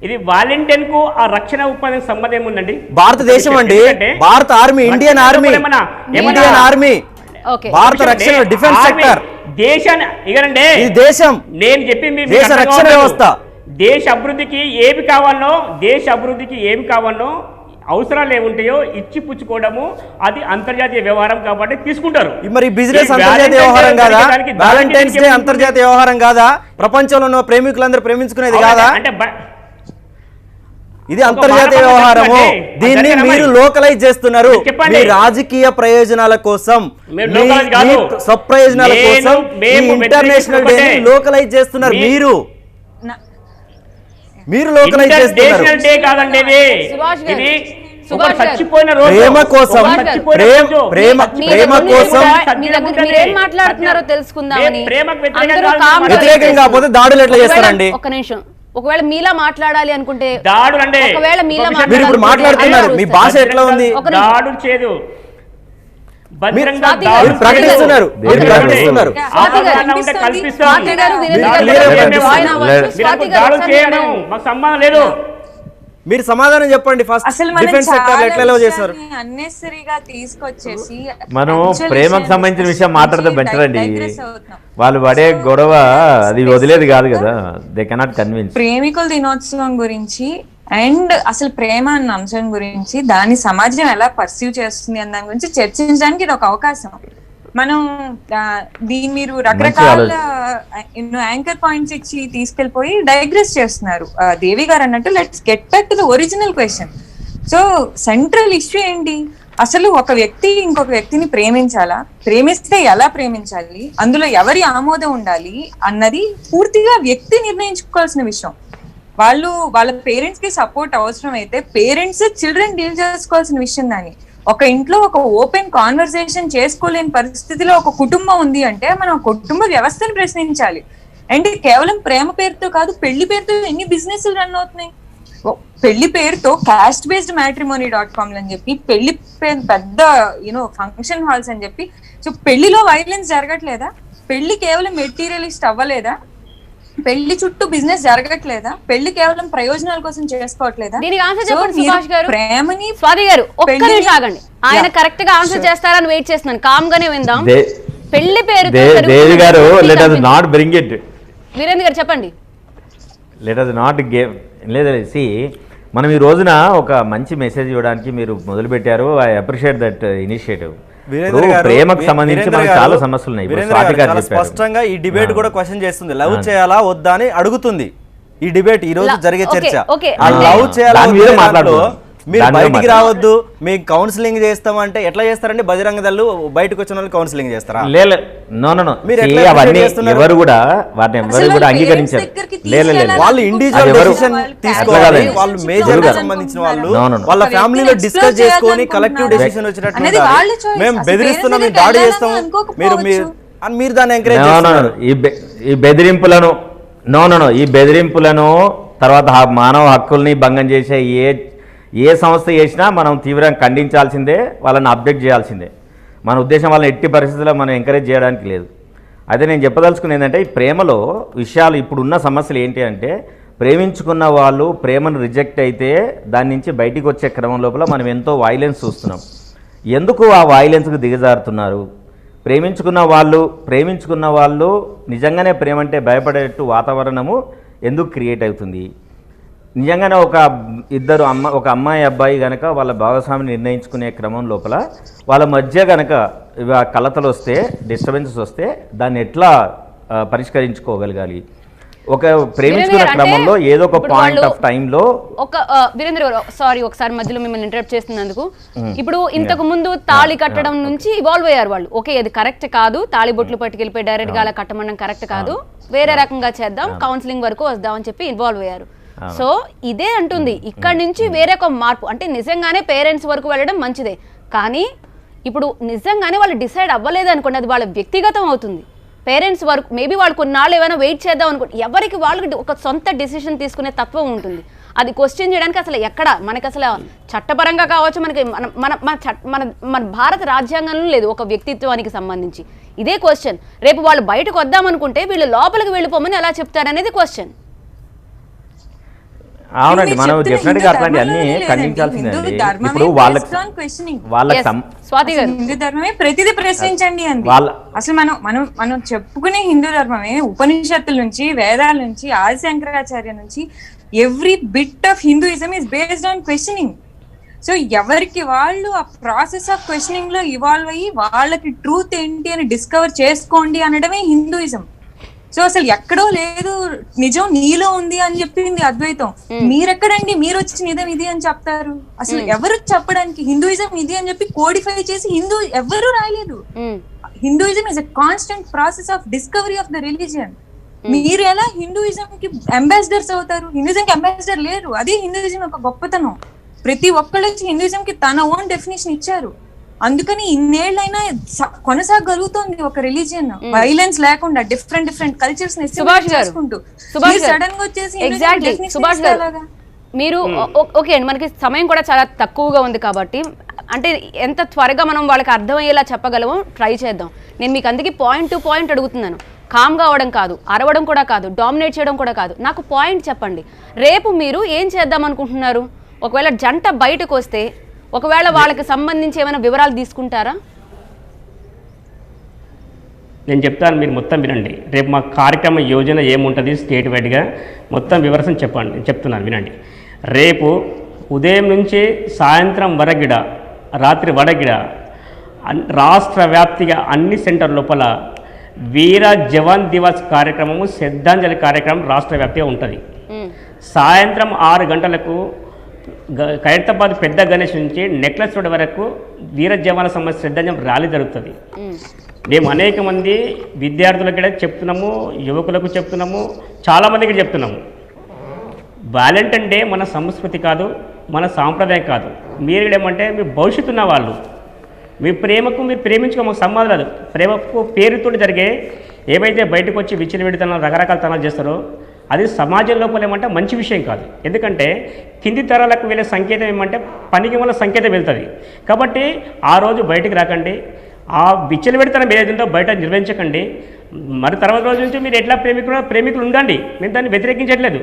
[SPEAKER 2] ఇది వాలంటీర్ కు ఆ రక్షణ ఉత్పాదనకు సంబంధం ఏముందండి?
[SPEAKER 11] భారతదేశం అండి, భారత ఆర్మీ, ఇండియన్ ఆర్మీ, భారత రక్షణ డిఫెన్స్ సెక్టర్
[SPEAKER 2] దేశాన్ని ఇగరండి
[SPEAKER 11] దేశం.
[SPEAKER 2] నేను చెప్పింది
[SPEAKER 11] దేశ రక్షణ వ్యవస్థ,
[SPEAKER 2] దేశ అభివృద్ధికి ఏమి కావాలో అవసరాలు ఏముంటాయో ఇచ్చి పుచ్చుకోవడము అది అంతర్జాతీయ వ్యవహారం కాబట్టి తీసుకుంటారు.
[SPEAKER 11] మరి బిజినెస్ అంతర్జాతీయ వ్యవహారం కాదా? వాలంటైన్స్ డే అంతర్జాతీయ వ్యవహారం కాదా? ప్రపంచంలో ఉన్న ప్రేమికులందరూ ప్రేమించుకునేది కాదా? ఇది అంతర్జాతీయ వ్యవహారము. దీన్ని మీరు లోకలైజ్ చేస్తున్నారు మీ రాజకీయ ప్రయోజనాల కోసం, స్వప్రయోజనాల కోసం. ఇంటర్నేషనల్ డే లోకలైజ్ చేస్తున్నారు మీరు లోకలైజ్ చేస్తున్నారు. ప్రేమ కోసం
[SPEAKER 1] మీరేం మాట్లాడుతున్నారో తెలుసుకుందామని.
[SPEAKER 11] వ్యతిరేకం కాకపోతే దాడులు ఎట్లా చేస్తారండి?
[SPEAKER 1] ఒక నిమిషం. ఒకవేళ మీలా మాట్లాడాలి అనుకుంటే
[SPEAKER 2] ఒకవేళ
[SPEAKER 11] మీరు ఇప్పుడు మాట్లాడుతున్నారు, మీ భాష ఎట్లా ఉంది?
[SPEAKER 2] దాడులు చేయదు,
[SPEAKER 11] ప్రకటిస్తున్నారు. మీరు సమాధానం చెప్పండి ఫస్ట్. డిఫెన్స్ సెక్టర్ ఎట్లా చేస్తారు?
[SPEAKER 8] అన్నెసరీగా తీసుకొచ్చేసి
[SPEAKER 9] మనం ప్రేమకు సంబంధించిన విషయం మాట్లాడితే బెటర్ అండి. వాళ్ళు పడే గొడవ అది వదిలేదు కాదు కదా. They cannot convince.
[SPEAKER 8] ప్రేమికుల దినోత్సవం గురించి అండ్ అసలు ప్రేమ అన్న అంశం గురించి దాని సమాజం ఎలా పర్సీవ్ చేస్తుంది అన్న దాని గురించి చర్చించడానికి ఇది ఒక అవకాశం. మనం దీన్ని మీరు రకరకాల యాంకర్ పాయింట్స్ ఇచ్చి తీసుకెళ్లిపోయి డైగ్రెస్ చేస్తున్నారు. దేవి గారు అన్నట్టు let's get back to the original question. So central issue ఏంటి? అసలు ఒక వ్యక్తి ఇంకొక వ్యక్తిని ప్రేమించాలా, ప్రేమిస్తే ఎలా ప్రేమించాలి, అందులో ఎవరి ఆమోదం ఉండాలి అన్నది పూర్తిగా వ్యక్తి నిర్ణయించుకోవాల్సిన విషయం. వాళ్ళ పేరెంట్స్ కి సపోర్ట్ అవసరం అయితే పేరెంట్స్ చిల్డ్రన్ డీల్ చేసుకోవాల్సిన విషయం. దాన్ని ఒక ఇంట్లో ఒక ఓపెన్ కాన్వర్సేషన్ చేసుకోలేని పరిస్థితిలో ఒక కుటుంబం ఉంది అంటే మనం కుటుంబ వ్యవస్థను ప్రశ్నించాలి. అండ్ కేవలం ప్రేమ పేరుతో కాదు, పెళ్లి పేరుతో ఎన్ని బిజినెస్లు రన్ అవుతున్నాయి. పెళ్లి పేరుతో caste based matrimony.com అని చెప్పి, పెళ్లి పెద్ద ఫంక్షన్ హాల్స్ అని చెప్పి. సో పెళ్లిలో వైలెన్స్ జరగట్లేదా? పెళ్లి కేవలం మెటీరియలిస్ట్ అవ్వలేదా? పెళ్లి చుట్టూ బిజినెస్ జరగట్లేదా? పెళ్లి కేవలం ప్రయోజనాల కోసం చేసుకోవట్లేదా?
[SPEAKER 1] దీనికి ఆన్సర్ చెప్పండి సుభాష్ గారు.
[SPEAKER 8] ప్రేమని
[SPEAKER 1] స్వాతి గారు ఒక్క నిమిషం ఆగండి. ఆయన కరెక్ట్ గా ఆన్సర్ చేస్తారని వెయిట్ చేస్తున్నాను. కామ్ గానే విందాం. పెళ్లి పేరుతో
[SPEAKER 9] Devi garu let us not bring it.
[SPEAKER 1] Veerendra garu చెప్పండి.
[SPEAKER 9] Let us not give. లేదు సి మనం ఈ రోజున ఒక మంచి మెసేజ్ ఇవ్వడానికి మీరు మొదలుపెట్టారు. I appreciate that initiative. ప్రేమకు సంబంధించి మనకు చాలా సమస్యలు ఉన్నాయి.
[SPEAKER 11] స్పష్టంగా ఈ డిబేట్ కూడా క్వశ్చన్ చేస్తుంది, లవ్ చేయాలా వద్దా అని అడుగుతుంది. ఈ డిబేట్ ఈ రోజు జరిగే చర్చ లవ్ చేయాలా మీరు బయటికి రావద్దు, మీకు కౌన్సిలింగ్ చేస్తామంటే ఎట్లా చేస్తారండి? బజరంగ దళ్ బయటకు వచ్చిన వాళ్ళు కౌన్సిలింగ్ చేస్తారా?
[SPEAKER 9] అవన్నీ ఎవరు కూడా అంగీకరించారు.
[SPEAKER 11] వాళ్ళు ఇండివిజువల్ డెసిషన్ తీసుకోవాలి. వాళ్ళు మేజర్ గా సంబంధించిన వాళ్ళు వాళ్ళ ఫ్యామిలీలో డిస్కస్ చేసుకొని కలెక్టివ్ డెసిషన్ వచ్చినట్టు మేము బెదిరిస్తున్నాం, మేము దాడి చేస్తాం, మీరు దాన్ని ఎంకరేజ్ చేస్తున్నారు.
[SPEAKER 9] ఈ బెదిరింపులను తర్వాత మానవ హక్కుల్ని భంగం చేసే ఏ సంస్థ చేసినా మనం తీవ్రంగా ఖండించాల్సిందే, వాళ్ళని అబ్జెక్ట్ చేయాల్సిందే. మన ఉద్దేశం వాళ్ళని ఎట్టి పరిస్థితుల్లో మనం ఎంకరేజ్ చేయడానికి లేదు. అయితే నేను చెప్పదలుచుకున్నది ఏంటంటే, ఈ ప్రేమలో విషయాలు ఇప్పుడున్న సమస్యలు ఏంటి అంటే, ప్రేమించుకున్న వాళ్ళు ప్రేమను రిజెక్ట్ అయితే దాని నుంచి బయటికి వచ్చే క్రమం లోపల మనం ఎంతో వైలెన్స్ చూస్తున్నాం. ఎందుకు ఆ వైలెన్స్కి దిగజారుతున్నారు? ప్రేమించుకున్న వాళ్ళు నిజంగానే ప్రేమ అంటే భయపడేట్టు వాతావరణము ఎందుకు క్రియేట్ అవుతుంది? నిజంగానే ఒక అమ్మాయి అబ్బాయి కనుక వాళ్ళ భాగస్వామిని నిర్ణయించుకునే క్రమం లోపల వాళ్ళ మధ్య కనుక కలతలు వస్తే, డిస్టర్బెన్సెస్ వస్తే దాన్ని ఎట్లా పరిష్కరించుకోగలగాలి? ఒక ప్రేమించుకున్న క్రమంలో ఏదో ఒక పాయింట్ ఆఫ్ టైంలో
[SPEAKER 1] వీరేంద్ర గారు, సారీ ఒకసారి మధ్యలో మిమ్మల్ని ఇంటరప్ట్ చేస్తున్నందుకు. ఇప్పుడు ఇంతకు ముందు తాళి కట్టడం నుంచి ఇవాల్వ్ అయ్యారు వాళ్ళు. ఓకే, అది కరెక్ట్ కాదు, తాళి బొట్లు పట్టుకెళ్ళిపోయి డైరెక్ట్ గా అలా కట్టమడం కరెక్ట్ కాదు, వేరే రకంగా చేద్దాం, కౌన్సిలింగ్ వరకు వద్దామని చెప్పి ఇన్వాల్వ్ అయ్యారు. సో ఇదే అంటుంది, ఇక్కడ నుంచి వేరే ఒక మార్పు అంటే నిజంగానే పేరెంట్స్ వరకు వెళ్ళడం మంచిదే, కానీ ఇప్పుడు నిజంగానే వాళ్ళు డిసైడ్ అవ్వలేదు అనుకోండి, అది వాళ్ళ వ్యక్తిగతం అవుతుంది. పేరెంట్స్ వరకు మేబీ వాళ్ళు కొన్నాళ్ళు ఏమైనా వెయిట్ చేద్దాం అనుకోండి, ఎవరికి వాళ్ళకి ఒక సొంత డెసిషన్ తీసుకునే తత్వం ఉంటుంది. అది క్వశ్చన్ చేయడానికి అసలు ఎక్కడ మనకి అసలు చట్టపరంగా కావచ్చు, మనకి మన భారత రాజ్యాంగంలో లేదు ఒక వ్యక్తిత్వానికి సంబంధించి. ఇదే క్వశ్చన్. రేపు వాళ్ళు బయటకు వద్దామనుకుంటే వీళ్ళు లోపలికి వెళ్ళిపోమని ఎలా చెప్తారనేది క్వశ్చన్.
[SPEAKER 9] అవునండి, మనం డెఫినెట్గా అట్లాంటి అన్ని ఖండించాల్సిందండి. ఇప్పుడు
[SPEAKER 8] హిందూ ధర్మమే ప్రతిదీ ప్రశ్నించండి అంది. అసలు మనం చెప్పుకునే హిందూ ధర్మమే ఉపనిషత్తుల నుంచి, వేదాల నుంచి, ఆది శంకరాచార్య నుంచి every bit of Hinduism is based on questioning. So ఎవరికి వాళ్ళు ఆ ప్రాసెస్ ఆఫ్ క్వశ్చనింగ్ లో ఇవాల్వ్ అయ్యి వాళ్ళకి ట్రూత్ ఏంటి అని డిస్కవర్ చేసుకోండి అనడమే హిందూయిజం. సో అసలు ఎక్కడో లేదు నిజం నీలో ఉంది అని చెప్పింది అద్వైతం. మీరెక్కడండి, మీరు వచ్చి నిజం ఇది అని చెప్తారు? అసలు ఎవరు చెప్పడానికి హిందూయిజం ఇది అని చెప్పి కోడిఫై చేసి ఎవరు రాయలేదు. Hinduism is a constant process of discovery of the religion. మీరు ఎలా హిందూయిజం కి అంబాసిడర్స్ అవుతారు? హిందూయిజం కి అంబాసిడర్ లేరు. అదే హిందూయిజం యొక్క గొప్పతనం. ప్రతి ఒక్కళ్ళు వచ్చి హిందూయిజం కి తన ఓన్ డెఫినేషన్ ఇచ్చారు. అందుకని ఇన్నేళ్ళైనా కొనసాగలుగుతోంది ఒక రిలీజియన్, వైలెన్స్ లేకుండా డిఫరెంట్ కల్చర్స్ ని చేసుకుంటూ. సడన్ గా వచ్చేసి
[SPEAKER 1] సుభాష్ గారు, మీరు ఓకే అండి, మనకి సమయం కూడా చాలా తక్కువగా ఉంది కాబట్టి అంటే ఎంత త్వరగా మనం వాళ్ళకి అర్థమయ్యేలా చెప్పగలమో ట్రై చేద్దాం. నేను మీకు అందుకే పాయింట్ టు పాయింట్ అడుగుతున్నాను. కామ్గా అవడం కాదు, అరవడం కూడా కాదు, డామినేట్ చేయడం కూడా కాదు, నాకు పాయింట్ చెప్పండి. రేపు మీరు ఏం చేద్దాం అనుకుంటున్నారు? ఒకవేళ జంట బయటకు వస్తే ఒకవేళ వాళ్ళకి సంబంధించి ఏమైనా వివరాలు తీసుకుంటారా?
[SPEAKER 2] నేను చెప్తాను, మీరు మొత్తం వినండి. రేపు మా కార్యక్రమ యోజన ఏముంటుంది స్టేట్ వైడ్గా మొత్తం వివరం చెప్తున్నాను వినండి. రేపు ఉదయం నుంచి సాయంత్రం వరగిడ, రాత్రి వడగిడ రాష్ట్ర వ్యాప్తిగా అన్ని సెంటర్ లోపల వీర జవాన్ దివస్ కార్యక్రమము, శ్రద్ధాంజలి కార్యక్రమం రాష్ట్ర వ్యాప్తిగా ఉంటుంది. సాయంత్రం 6 గంటలకు ఖైరతాబాద్ పెద్ద గణేష్ నుంచి నెక్లెస్ రోడ్ వరకు వీర జవాన సంబంధించిన శ్రద్ధాంజలి ర్యాలీ జరుగుతుంది. మేము అనేక మంది విద్యార్థులకు చెప్తున్నాము, యువకులకు చెప్తున్నాము, చాలామందికి చెప్తున్నాము. వ్యాలంటైన్ డే మన సంస్కృతి కాదు, మన సాంప్రదాయం కాదు. మీరు ఏమంటే మీ భవిష్యత్తు ఉన్న వాళ్ళు, మీ ప్రేమకు మీరు ప్రేమించుకో మాకు సంబంధం లేదు. ప్రేమకు పేరుతో జరిగే ఏవైతే బయటకు వచ్చి విచ్చలవిడితనాలు రకరకాల తనాలు చేస్తారో అది సమాజం లోపల ఏమంటే మంచి విషయం కాదు. ఎందుకంటే కింది తరాలకు వెళ్ళే సంకేతం ఏమంటే పనికి వల్ల సంకేతం వెళ్తుంది. కాబట్టి ఆ రోజు బయటికి రాకండి, ఆ విచ్చలవిడితనం ఏదైతుందో బయట నిర్వహించకండి. మరి తర్వాత రోజు నుంచి మీరు ఎట్లా ప్రేమికులు ఉండండి, మేము దాన్ని వ్యతిరేకించట్లేదు,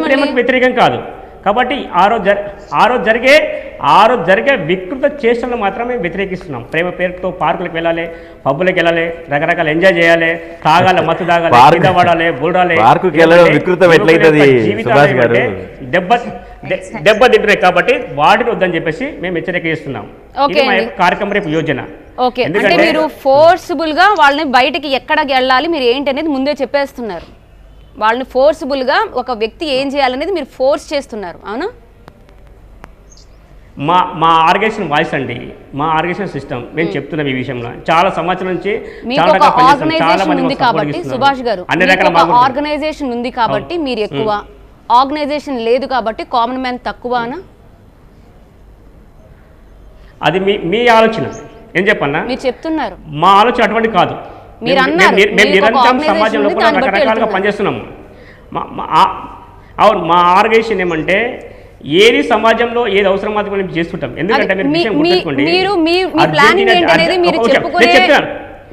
[SPEAKER 2] ప్రేమకు వ్యతిరేకం కాదు. కాబట్టి ఆ రోజు జరిగే వికృత చేష్టలను మాత్రమే వ్యతిరేకిస్తున్నాం. ప్రేమ పేరుతో పార్కులకు వెళ్ళాలి, పబ్బులకు వెళ్ళాలి, రకరకాల ఎంజాయ్ చేయాలి, తాగాలి, మత్తు తాగాలి, కింద పడాలి, బుడాలి, దెబ్బ తింటున్నాయి. కాబట్టి వాటిని వద్దని చెప్పేసి మేము హెచ్చరిక చేస్తున్నాం. కార్యక్రమం రేపు యోజన.
[SPEAKER 1] ఓకే, అంటే మీరు ఫోర్స్ఫుల్ గా వాళ్ళని బయటికి ఎక్కడికి వెళ్ళాలి మీరు ఏంటి అనేది ముందే చెప్పేస్తున్నారు. వాళ్ళని ఫోర్స్ఫుల్గా ఒక వ్యక్తి ఏం చేయాలనేది మీరు ఫోర్స్ చేస్తున్నారు, అవునా?
[SPEAKER 2] మా ఆర్గనైజేషన్ వాయిస్ అండి, మా ఆర్గనైజేషన్ సిస్టమ్ మేము చెప్తున్నాం ఈ విషయంలో. చాలా సంవత్సరం నుంచి
[SPEAKER 1] ఆర్గనైజేషన్ ఉంది కాబట్టి సుభాష్ గారు, ఆర్గనైజేషన్ ఉంది కాబట్టి మీరు ఎక్కువ, ఆర్గనైజేషన్ లేదు కాబట్టి కామన్ మ్యాన్ తక్కువనా?
[SPEAKER 2] అది మీ ఆలోచన. ఏం చెప్పన్నా,
[SPEAKER 1] మీరు చెప్తున్నారు.
[SPEAKER 2] మా ఆలోచన అటువంటి కాదు.
[SPEAKER 1] మీరు అన్నారు
[SPEAKER 2] మేము నిరంతరం సమాజం లోపల రకరకాలుగా పనిచేస్తున్నాము. అవును, మా ఆర్గనైజేషన్ ఏమంటే ఏది సమాజంలో ఏది అవసరం మాత్రం మేము చేస్తుంటాం. ఎందుకంటే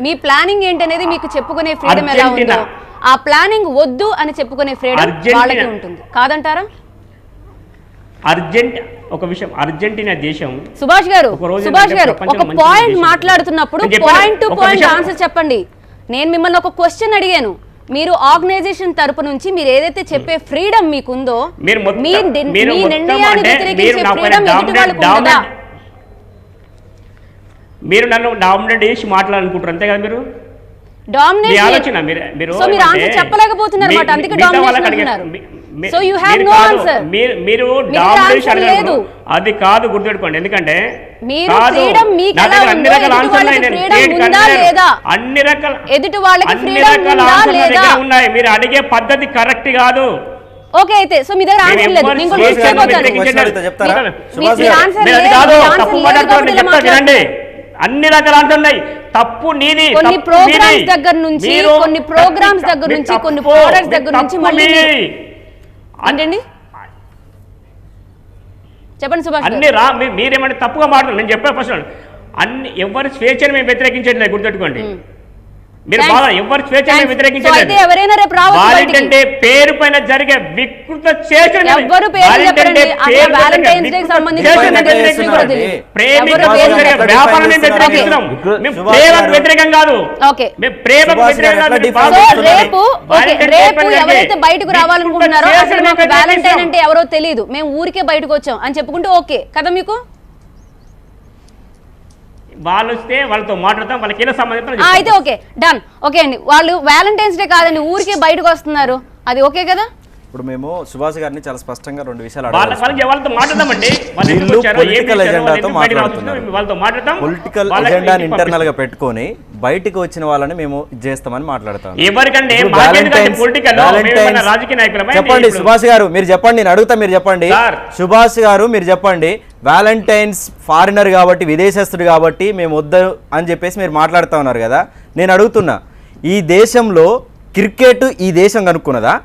[SPEAKER 1] మీ ప్లానింగ్ ఏంటనేది మీకు చెప్పుకునే ఫ్రీడమ్ ఎలా ఉందో ఆ ప్లానింగ్ వద్దు అని చెప్పుకునే ఫ్రీడమ్ వాళ్ళకి ఉంటుంది కాదంటారా?
[SPEAKER 2] ఒక విషయం, అర్జెంటీనా దేశం
[SPEAKER 1] సుభాష్ గారు ఒక పాయింట్ మాట్లాడుతున్నప్పుడు పాయింట్ టు పాయింట్ ఆన్సర్ చెప్పండి. నేను మిమ్మల్ని ఒక క్వశ్చన్ అడిగాను, మీరు ఆర్గనైజేషన్ తరపు నుంచి మీరు ఏదైతే చెప్పే ఫ్రీడమ్ మీకుందో మీ నిర్ణయాన్ని వ్యతిరేకించే ఫ్రీడమ్ ఎదుటి వాళ్ళకు ఉందా?
[SPEAKER 2] మీరు నన్ను డామినేట్ చేసి మాట్లాడాలనుకుంటారు అంతే కదా? మీరు
[SPEAKER 1] చెప్పలేకపోతున్నారు మాట, అందుకే డామినేషన్ అంటున్నారు. So you have no answer.
[SPEAKER 2] మీరు డామినేషన్ లేదు, అది కాదు గుర్తుపెట్టుకోండి. ఎందుకంటే
[SPEAKER 1] మీరు ఫ్రీడమ్ మీకు ఎలా ఉందో ఎదుటి వాళ్ళకి ఫ్రీడమ్ ఉందా లేదా,
[SPEAKER 2] అన్ని రకాల
[SPEAKER 1] ఎదుటి వాళ్ళకి ఫ్రీడమ్ ఉందా లేదా
[SPEAKER 2] ఉన్నాయి. మీరు అడిగే పద్ధతి కరెక్ట్ కాదు.
[SPEAKER 1] ఓకే, అయితే సో మీ దగ్గర ఆన్సర్ లేదు, నేను కూడా
[SPEAKER 2] వినండి. అన్ని రకాల అంటున్నాయి, తప్పు నీది.
[SPEAKER 1] కొన్ని ప్రోగ్రామ్స్ దగ్గర నుంచి కొన్ని ప్రోగ్రామ్స్ దగ్గర నుంచి కొన్ని ప్రొడక్ట్స్ దగ్గర నుంచి మళ్ళీ ఏంటండి చెప్పండి సుభాష్.
[SPEAKER 2] అన్ని మీరేమంటే తప్పుగా మాట్లాడు. నేను చెప్పే ఫస్ట్ అన్ని ఎవరి స్వేచ్ఛను మేము వ్యతిరేకించట్లేదు, గుర్తుపెట్టుకోండి. మీరు బాగా ఎవరి స్వేచ్ఛను వ్యతిరేకించలేదు. వాలంటే పేరు పైన జరిగే వికృత చేసిన వ్యాపారాన్ని వ్యతిరేకిస్తున్నాం. మేము ప్రేమకు వ్యతిరేకం కాదు, మేము ప్రేమకు వ్యతిరేకం.
[SPEAKER 1] రేపు ఎవరైతే బయటకు రావాలనుకుంటున్నారో అసలు మాకు వ్యాలంటైన్ అంటే ఎవరో తెలియదు, మేము ఊరికే బయటకు వచ్చాం అని చెప్పుకుంటే ఓకే కదా మీకు?
[SPEAKER 2] వాళ్ళు వస్తే వాళ్ళతో మాట్లాడతాం, వాళ్ళకి ఏదో సంబంధించిన
[SPEAKER 1] అయితే ఓకే డన్. ఓకే అండి, వాళ్ళు వ్యాలంటైన్స్ డే కాదండి ఊరికే బయటకు వస్తున్నారు, అది ఓకే కదా?
[SPEAKER 11] ఇప్పుడు మేము సుభాష్ గారిని చాలా స్పష్టంగా 2 విషయాలు పొలిటికల్ ఎజెండాని ఇంటర్నల్ గా పెట్టుకొని బయటికి వచ్చిన వాళ్ళని మేము చేస్తామని మాట్లాడతాం. చెప్పండి సుభాష్ గారు, మీరు చెప్పండి, నేను అడుగుతా, మీరు చెప్పండి. సుభాష్ గారు మీరు చెప్పండి, వ్యాలంటైన్స్ ఫారినర్ కాబట్టి, విదేశస్తుడు కాబట్టి మేము వద్దు అని చెప్పేసి మీరు మాట్లాడుతూ ఉన్నారు కదా. నేను అడుగుతున్నా, ఈ దేశంలో క్రికెట్ ఈ దేశం కనుక్కున్నదా?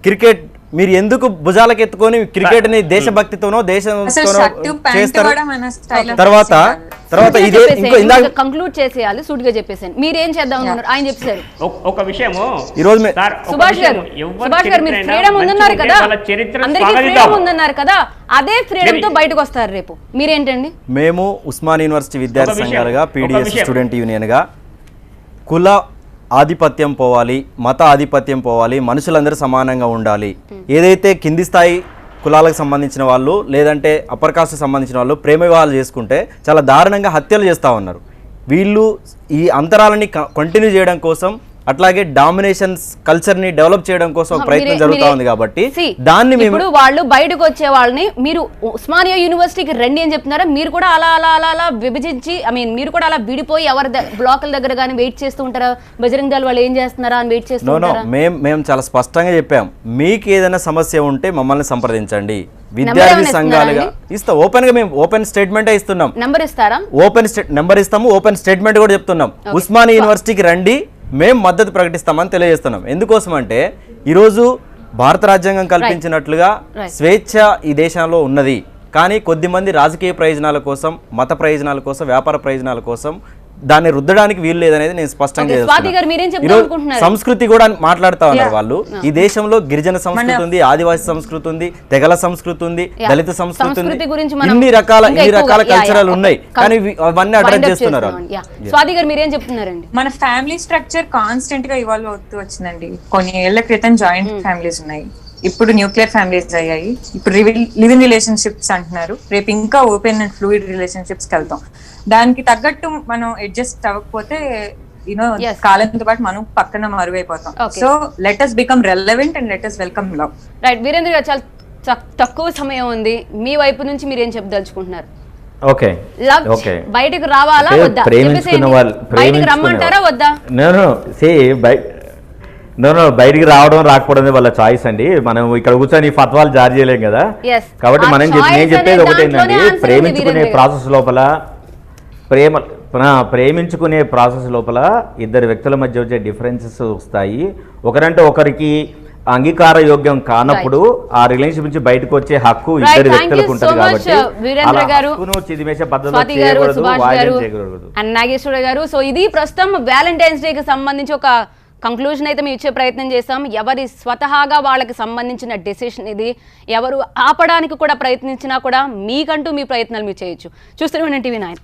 [SPEAKER 11] క్రికెట్ మీరు ఎందుకు భుజాలకు ఎత్తుకొని క్రికెట్ ని దేశభక్తితోనో దేశంతోనో చేస్తారు? తర్వాత ఇదే ఇంకో
[SPEAKER 1] కంక్లూడ్ చేసేయాలి, సూటిగా చెప్పేసాను. మీరేం చేద్దాం అన్నారు ఆయన చెప్పారు.
[SPEAKER 2] ఒక విషయం
[SPEAKER 11] ఈ రోజు
[SPEAKER 1] సుభాష్ గారు మీరు ఫ్రీడమ్ ఉందన్నారు కదా, అందరికీ ఫ్రీడమ్ ఉందన్నారు కదా, అదే ఫ్రీడమ్ తో బయటకు వస్తారు రేపు. మీరేంటండి?
[SPEAKER 11] మేము ఉస్మాన్ యూనివర్సిటీ విద్యార్థి సంఘాలుగా, పీడిఎస్ స్టూడెంట్ యూనియన్ గా కుల ఆధిపత్యం పోవాలి, మత ఆధిపత్యం పోవాలి, మనుషులందరూ సమానంగా ఉండాలి. ఏదైతే కింది స్థాయి కులాలకు సంబంధించిన వాళ్ళు లేదంటే అప్పర్ కాస్ట్ సంబంధించిన వాళ్ళు ప్రేమ వివాహాలు చేసుకుంటే చాలా దారుణంగా హత్యలు చేస్తూ ఉన్నారు. వీళ్ళు ఈ అంతరాలని కంటిన్యూ చేయడం కోసం, అట్లాగే డామినేషన్స్ కల్చర్ ని డెవలప్ చేయడం కోసం ప్రయత్నం జరుగుతూ ఉంది. కాబట్టి దాన్ని
[SPEAKER 1] ఇప్పుడు వాళ్ళు బయటకు వచ్చే వాళ్ళని మీరు ఉస్మానియా యూనివర్సిటీకి రండి అని చెప్తున్నారా? మీరు కూడా అలా అలా అలా అలా విభజించి మీరు కూడా అలా విడిపోయి ఎవరి బ్లాకుల దగ్గర కానీ వెయిట్ చేస్తూ ఉంటారా? బజరంగ్ దళ్ వాళ్ళు ఏం చేస్తున్నారా అని వెయిట్ చేస్తూ ఉంటారా?
[SPEAKER 11] మేము చాలా స్పష్టంగా చెప్పాం, మీకు ఏదైనా సమస్య ఉంటే మమ్మల్ని సంప్రదించండి. విద్యార్థి సంఘాలుగా ఇస్తాం, ఓపెన్ గా మేము ఓపెన్ స్టేట్మెంట్ ఇస్తున్నాం.
[SPEAKER 1] నంబర్ ఇస్తారా?
[SPEAKER 11] ఓపెన్ నెంబర్ ఇస్తాము, ఓపెన్ స్టేట్మెంట్ కూడా చెప్తున్నాం. ఉస్మానియా యూనివర్సిటీకి రండి, మేము మద్దతు ప్రకటిస్తామని తెలియజేస్తున్నాం. ఎందుకోసం అంటే ఈరోజు భారత రాజ్యాంగం కల్పించినట్లుగా స్వేచ్ఛ ఈ దేశంలో ఉన్నది. కానీ కొద్దిమంది రాజకీయ ప్రయోజనాల కోసం, మత ప్రయోజనాల కోసం, వ్యాపార ప్రయోజనాల కోసం దాన్ని రుద్దడానికి వీలు లేదనేది నేను స్పష్టంగా చేస్తున్నాను. సంస్కృతి కూడా మాట్లాడుతా ఉన్నారు వాళ్ళు. ఈ దేశంలో గిరిజన సంస్కృతి ఉంది, ఆదివాసీ సంస్కృతి ఉంది, తెగల సంస్కృతి ఉంది, దళిత సంస్కృతి ఉంది, ఇన్ని రకాల కల్చరల్ ఉన్నాయి. కానీ అవన్నీ అడ్రస్ చేస్తున్నారు.
[SPEAKER 8] మన ఫ్యామిలీ స్ట్రక్చర్ కాన్స్టెంట్ గా ఇవాల్వ్ అవుతూ వచ్చిందండి. కొన్ని ఏళ్ల క్రితం జాయింట్ ఫ్యామిలీస్ ఉన్నాయి, ఇప్పుడు న్యూక్లియర్ ఫ్యామిలీస్ అయ్యాయి. ఇప్పుడు లివింగ్ రిలేషన్షిప్స్ అంటున్నారు, రేపు ఇంకా ఓపెన్ అండ్ ఫ్లూయిడ్ రిలేషన్షిప్స్ వెళ్తాం. దానికి తగ్గట్టు మనం అడ్జస్ట్ అవ్వకపోతే కాలంతో పాటు మనం పక్కన మరువైపోతాం. So let us become relevant and let us welcome love.
[SPEAKER 1] Right Virendra గారు, చాలా తక్కువ సమయం ఉంది, మీ వైపు నుంచి మీరు ఏం చెప్పదలుచుకుంటున్నారు?
[SPEAKER 9] ఓకే
[SPEAKER 1] ఓకే, బయటకు రావాలా వద్దా? బయటకు రమ్మంటారా వద్దా?
[SPEAKER 9] బయటికి రావడం రాకపోవడం వాళ్ళ చాయిస్ అండి. మనం ఇక్కడ కూర్చొని ఫత్వాలు జారీ చేయలేం కదా. కాబట్టి నేను చెప్పేది ఒకటి ఏంటంటే, ప్రేమించుకునే ప్రాసెస్ లోపల ఇద్దరు వ్యక్తుల మధ్య వచ్చే డిఫరెన్సెస్ వస్తాయి. ఒకరంటే ఒకరికి అంగీకార యోగ్యం కానప్పుడు ఆ రిలేషన్షిప్ నుంచి బయటకు వచ్చే హక్కు ఇద్దరు వ్యక్తులకు ఉంటుంది. కాబట్టి చిదిమేసే పద్ధతిలో చేయకూడదు.
[SPEAKER 1] నాగేశ్వర గారు, సో ఇది ప్రస్తుతం వ్యాలంటైన్స్ డే కి సంబంధించి ఒక కంక్లూజన్ అయితే మేము ఇచ్చే ప్రయత్నం చేస్తాం. ఎవరి స్వతహాగా వాళ్ళకి సంబంధించిన డెసిషన్ ఇది. ఎవరు ఆపడానికి కూడా ప్రయత్నించినా కూడా మీకంటూ మీ ప్రయత్నాలు మీరు చేయొచ్చు. చూస్తూనే ఉండండి TV9.